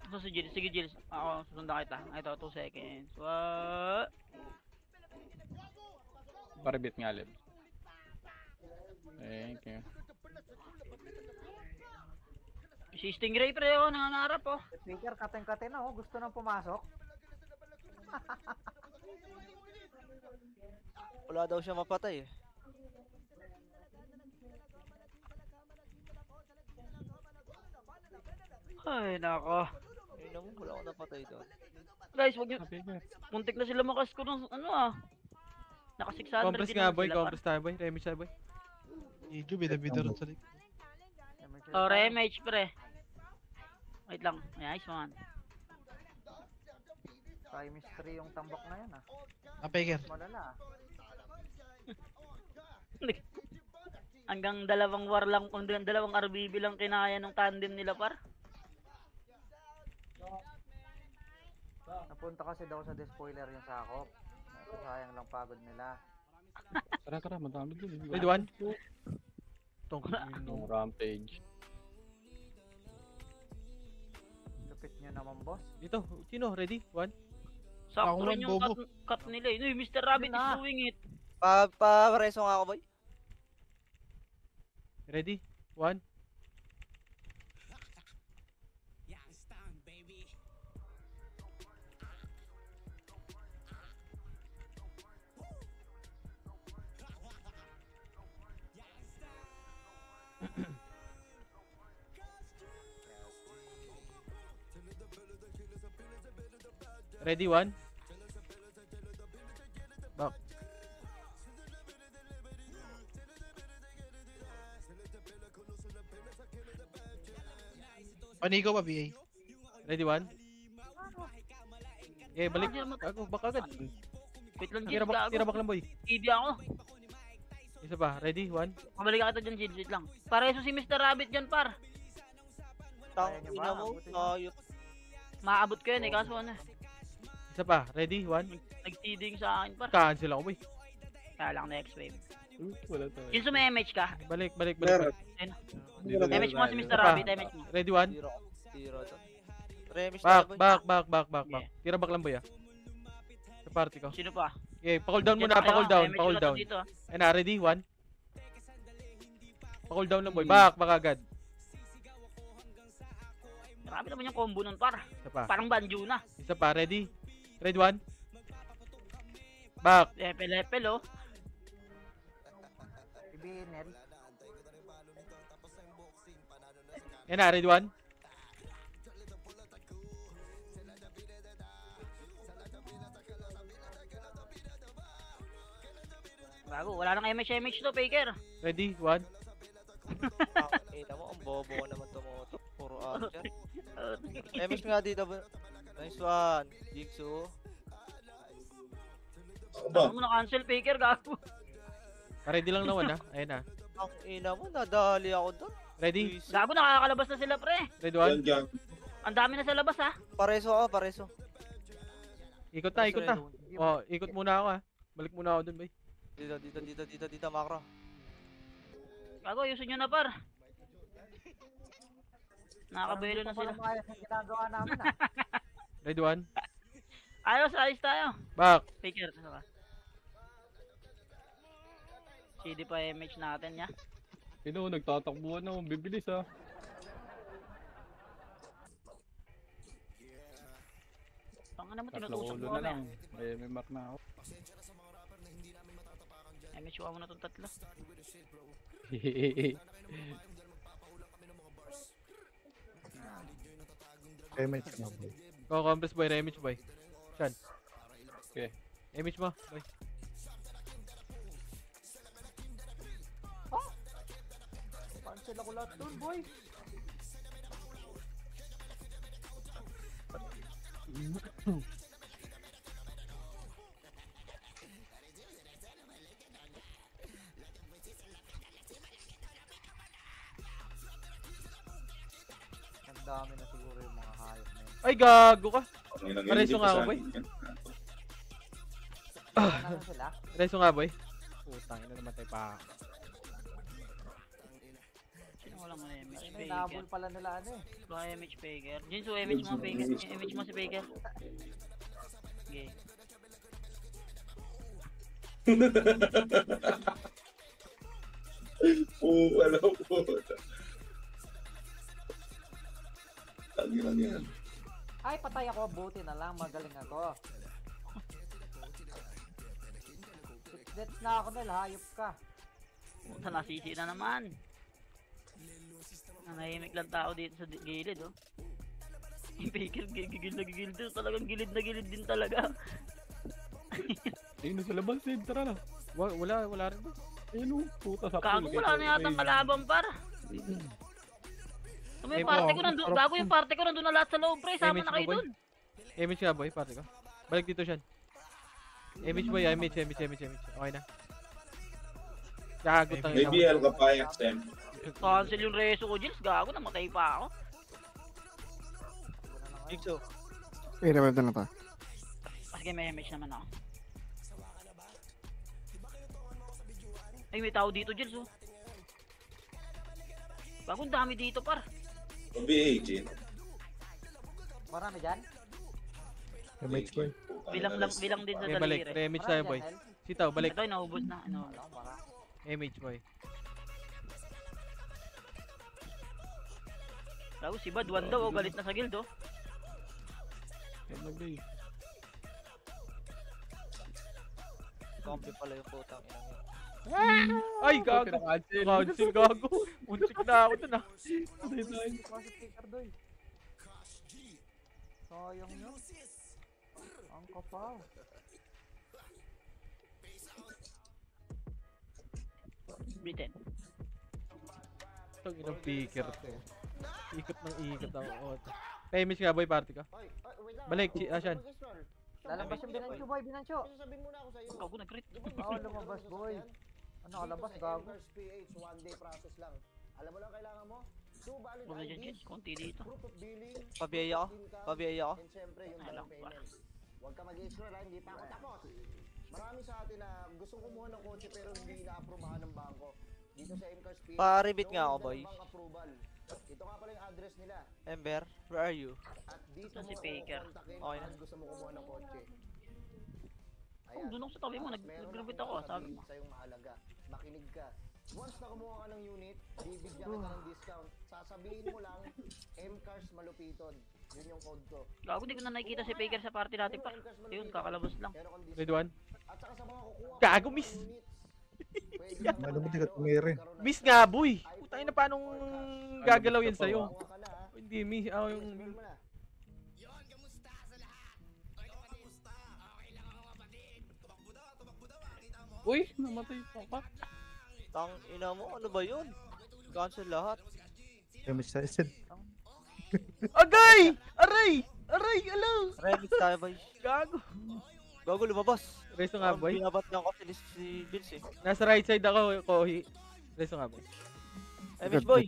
Ito si Gilles. Sige, Gilles. Ako, susundan kita. Ito, 2 seconds. What? Parabit nga, Leb. Thank you. Si Stingray, pre, nangangarap, oh. Speaker, katen-katen na oh. Gusto nang pumasok. Wala daw siya mapatay eh. Ay, nako. Ayun naman, wala akong napatay doon. Guys, wag niyo. Muntik na sila makasko ng ano ah. Naka 600 Compress din nga naman boy, sila, compress tayo boy. Remix tayo boy. Medyo bida-bida rin sa likod. Oh, remage pre. Wait lang. Nice one. Times 3 yung tambak na yan ah. Ah, Peker. Malala ah. Hanggang dalawang war lang, hanggang dalawang RBB lang kinaya ng tandem nila par. Napunta kasi daw sa despoiler yung sakop. Sayang lang pagod nila. Tara, madami din. Ready, one? Tong Yung rampage. Lupit nyo naman boss. Dito, sino? Ready? One? Sakto Ako rin lang, yung bobo. cut nila eh. Uy, Mr. Rabbit is doing it. Pareso nga ako boy. Ready? One? Ready, one? Back. Panigo pa, BA. Ready, one? Eh, balik. Ako, back agad. Wait lang, Tira Jill, back lang, boy. Ibi ako. Isa pa. Ready, one? Mabalik ka kita dyan, Jill. Wait lang. Pareso si Mr. Rabbit dyan, par. Tang ina mo, ayot. Maabot ko yan eh, kaso ano. Isa pa. Ready, one? Nag-seeding sa akin, par. Cancel ako, boy. Kaya lang next wave. Wala tayo. Jill, sumemage ka. Balik. Damage mo si Mr. Isa pa. Rabbit, damage mo. Ready, one? Tiro to. Remix Back. Yeah. Tira back lang, boy, ah. Sa party ko. Sino pa? Okay, pa-cool down Dyan muna, tayo, pa-cool down, damage pa-cool ko na to down. dito, ah. Ayun na, ready? One? Pa-cool down lang, boy. Back agad. Marami naman yung combo nun, par. Isa pa. Parang banjo na. Isa pa, ready? Ready, one? Back. Lepel, oh. Ibinel. Ayun na, ready, one? Bago, wala nang MH to, Faker. Ready, one? Kita mo, ang bobo ko naman tumutok. Puro archer. MX nga dito ba? Nice one. Jigsaw. Ano mo na-cancel, Faker, gago. Ready lang naman, ha? Ayun na. Ang ina mo, nadali ako doon. Ready? Gago, nakakalabas na sila, pre. Ready, one? Ang dami na sa labas, ha. Pareso ako, pareso. Ikot na. Oh, ikot muna ako, ha? Balik muna ako dun, boy. Dito, macro. Gago, ayusin nyo na, par. Nakakabelo na sila. Parang ayos ang ginagawa namin ah. Ready, one? Ayos tayo. Back. Faker, ano ka? CD pa MH natin, ya. Pino, nagtatakbuhan na. Bibilis ah. Tanga naman, Tatlo tinutusok ulo mo na kami. lang. May mark na ako. MH mo na itong tatlo. Remix na boy. Go, compress boy, remix boy. Saan? Okay. Remix mo, boy. Cancel ako lahat dun, boy. Ang dami na siguro yung mga hayop na yun. Ay, gago ka. Pareso nga ako, boy. Ano sila? Pareso nga, boy. Putang ina naman tayo pa. Sino ko lang mo MH Ay, Faker? nabol pala nila ano eh. Baka MH Faker. Jinsu, MH mo, Faker. MH mo si Faker. Okay. Alam po. Lagi lang yan. Ay, patay ako. Buti na lang. Magaling ako. Deaths na ako nil, hayop ka. Puta, nasisi na naman. Nanahimik lang tao dito sa gilid, oh. Yung Faker, gigil na gigil din. Talagang gilid na gilid din talaga. Ayun na sa labas, Sid. Tara na. Wala rin ba? Ayun o. Puta sa Kago, wala na yatang kalaban, par. May Eh, parte po, ko nandun, gago yung parte ko nandun na lahat sa loob, pre. Sama Image na kayo mo, boy. dun. Image nga boy, pare ko. Balik dito siya. Image boy, image. Okay na. Gago tang May BL ka pa, XM. Cancel yung reso ko, Jils. Gago, namatay pa ako. Jigsaw. Revive na to. Sige, may image naman ako. Ay, may tao dito, Jils, oh. Gago, ang dami dito, par. OBA, Jin. Marami dyan? Damage boy. Bilang din sa Okay, balik. daliri. Re-image tayo boy. Sitaw, balik. Ito, naubos na. Ano? Image boy. Gago, si Bad, one daw, oh. Galit na sa guild, oh. Zombie pala yung putang ina. Ay, gago. Cancel, gago. Muntik na ako dun ah. Kasi sticker doy. Sayang nyo. Ang kapaw. Britain. Itong inang picker to. Ikot ng ikot ako. Image nga boy, party ka. Balik, Ashan. Lalabas yung Binancho boy, Binancho. Gago, nag-crit. Oo, lumabas boy. Ano kalabas, gago? PH, 1 day process lang. Alam mo lang kailangan mo? 2 valid Huwag na dyan, IDs, Jils. Konti dito. proof of billing, Pabiyaya ko. income, Pabiyaya ko. and syempre yung Ay, down lang, payment. Huwag ka mag-explore ha, hindi pa ako tapos. Marami sa atin na gustong kumuha ng kotse pero hindi na-aprobahan ng bangko. Dito sa MCARS PH, Pa-rebate nga ako, no boy. bank approval. Ito nga pala yung address nila. Ember, where are you? At dito Saan si mo Faker? kontakin Okay na. pag gusto mo kumuha ng kotse. Oh, doon ako sa tabi mo, Tapos meron nag-repeat akong ako, sabi mo. sasabihin sa'yong mahalaga. Makinig ka. Once na kumuha ka ng unit, bibigyan kita ng discount. Sasabihin mo lang, MCARS Malupiton. Yun yung code ko. Gago, di ko na nakikita si Faker sa party natin, par. Yun, kakalabas lang. Meron kang discount. Red one. At saka sa mga kukuha Gago, miss. pwede kang Alam mo, di ka tumire. Miss nga boy. Putang ina, paanong gagalaw yan sa'yo? kukuha ka na ha. Hindi, miss. Ako yung... Explore mo na. Uy, namatay pa. Tang ina mo, ano ba yun? Cancel lahat. Damage tayo, Sid. Agay! Aray! Aray! Alo! Remix tayo, boy. Gago. Gago, lumabas. Resto nga boy. Binabat lang kasi si Bills eh. Nasa right side ako, Kohi. Resto nga boy. MH boy.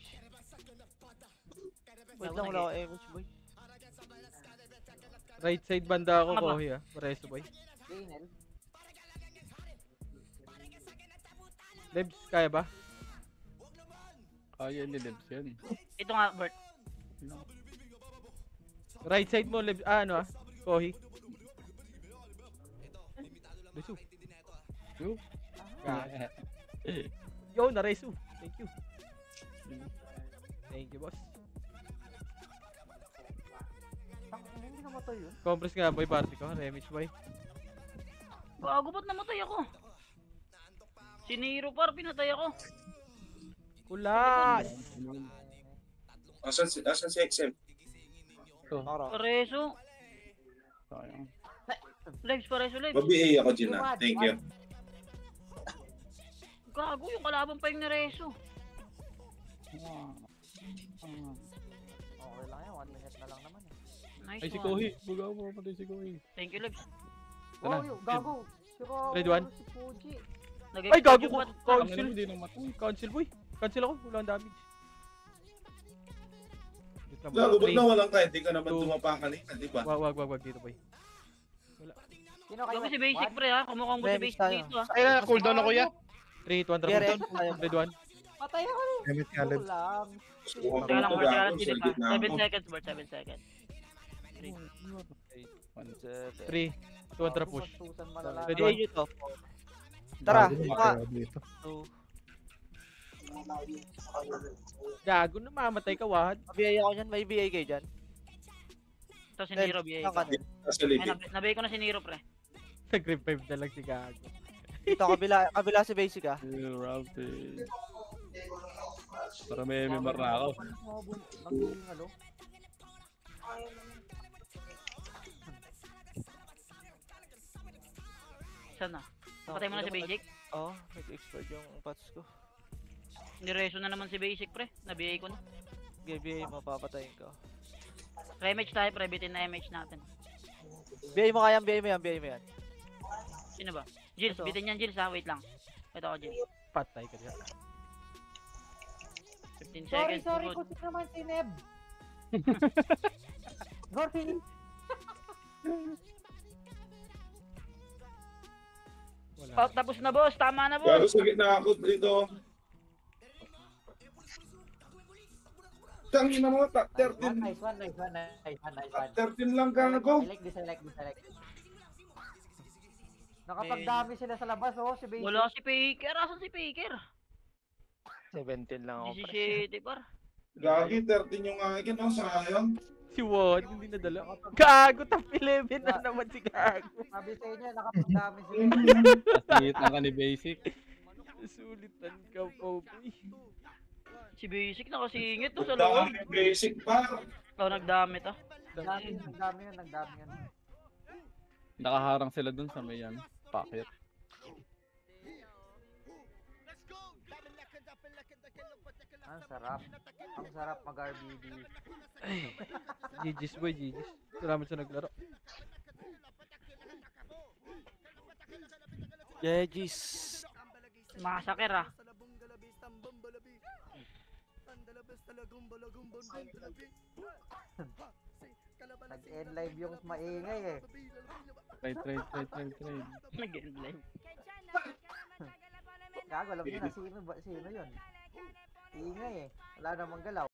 Wait lang, wala ako MH boy. Right side banda ako, Tama. Kohi ah. Resto boy. Gainel. Lebs, kaya ba? Kaya ni Lebs yan. Ito nga, Bert. Right side mo, Lebs. Ah, ano ah? Kohi. Resu. Yo. Yo, na-resu. Thank you. Thank you, boss. Hindi namatay yun. Compress nga boy, party ko. Remage boy. Gago, ba't namatay ako? Si Nero, par, pinatay ako. Kulas! Asan si XM? Pareso. Sayang. Lives, pareso, lives. OBA ako, Jin ah. Thank you. Gago, yung kalaban pa yung nareso. Okay lang yan, 1 minute na lang naman eh. Nice Ay, si one. Kohi. Bugaw mo patay si Kohi. Thank you, Lives. Tara. Oh, yung gago. Si Ro- Red one. Si Fuji. Ay, gago yung ko! bat- Cancel! Hindi namatay. Cancel boy! Cancel ako, wala ang damage. Gago, ba't Three. nawalan ka? Hindi ka naman Two. tumapa kanina, di ba? Wag dito boy. Sino kayo? Gago si Basic, pre, ha? Kumukhang ko si Remix Basic tayo. dito, ha? Ay, cooldown ako ya. 3, 2, 1, Yeah, trap. tayo. Red 1. Patay ako eh. Damage nga, Joke Lebs. lang. Subukan Teka lang, ko Bert, teka lang, gago, Philip, sa gitna ha? 7 ako. seconds, Bert, 7 seconds. 3, 2, 1, trap push. Susan malala. Red Hindi one. yun to. Tara, Bago lima. makakaya dito. 2. Gago na mamatay ka, Wahad. Pabiyaya ko dyan, may BA kayo dyan. Ito si Nero, BA ko. Sa Ay, likod. nabay ko na si Nero, pre. Nag-revive na lang si Gago. Ito, kabila si basic ah. Rampage. Para may member na ako. Ano? Saan na? Patay mo na si basic? Oo, nag-expired yung patch ko. Nireso na naman si basic pre. Nabiyay ko na. BA mo, papatayin ko. Rematch tayo pre, bitin na MH natin. BA mo kaya, BA mo yan. Sino ba? Jills, bitin yan Jills ha, wait lang. Ito ako Jills. Patay ka dyan. 15 Sorry, seconds. sorry good. ko naman si Neb. Sorry. Tapos na boss, tama na Galo boss. sa gitna ako dito. Tangin na mo, top 13. Nice one. 13 lang ka na go. I like this. Nakapagdami sila sa labas, oh, si Basic. Wala si Faker, asan si Faker? 17 lang ako pre. 17 par. Gagi, 13 yung akin, no? Sayang. Si Won, hindi nadala. Gago, top 11 na naman si Gago. Sabi sa inyo, nakapagdami sila. Nasigitan ka ni Basic. Sulitan ka po, boy. Si Basic nakasingit to sa Dami loob. basic pa. Oh, nagdamit ah. Nagdami yun. Nakaharang sila dun sa may yan. Pocket. Ang sarap mag-RBD. GG's boy, GG's. Salamat sa naglaro. Jegis. Massacre ah. Nag-end live yung maingay eh. Trade. Nag-end live. Gago, alam nyo na sino yun. Ingay eh. Wala namang galaw.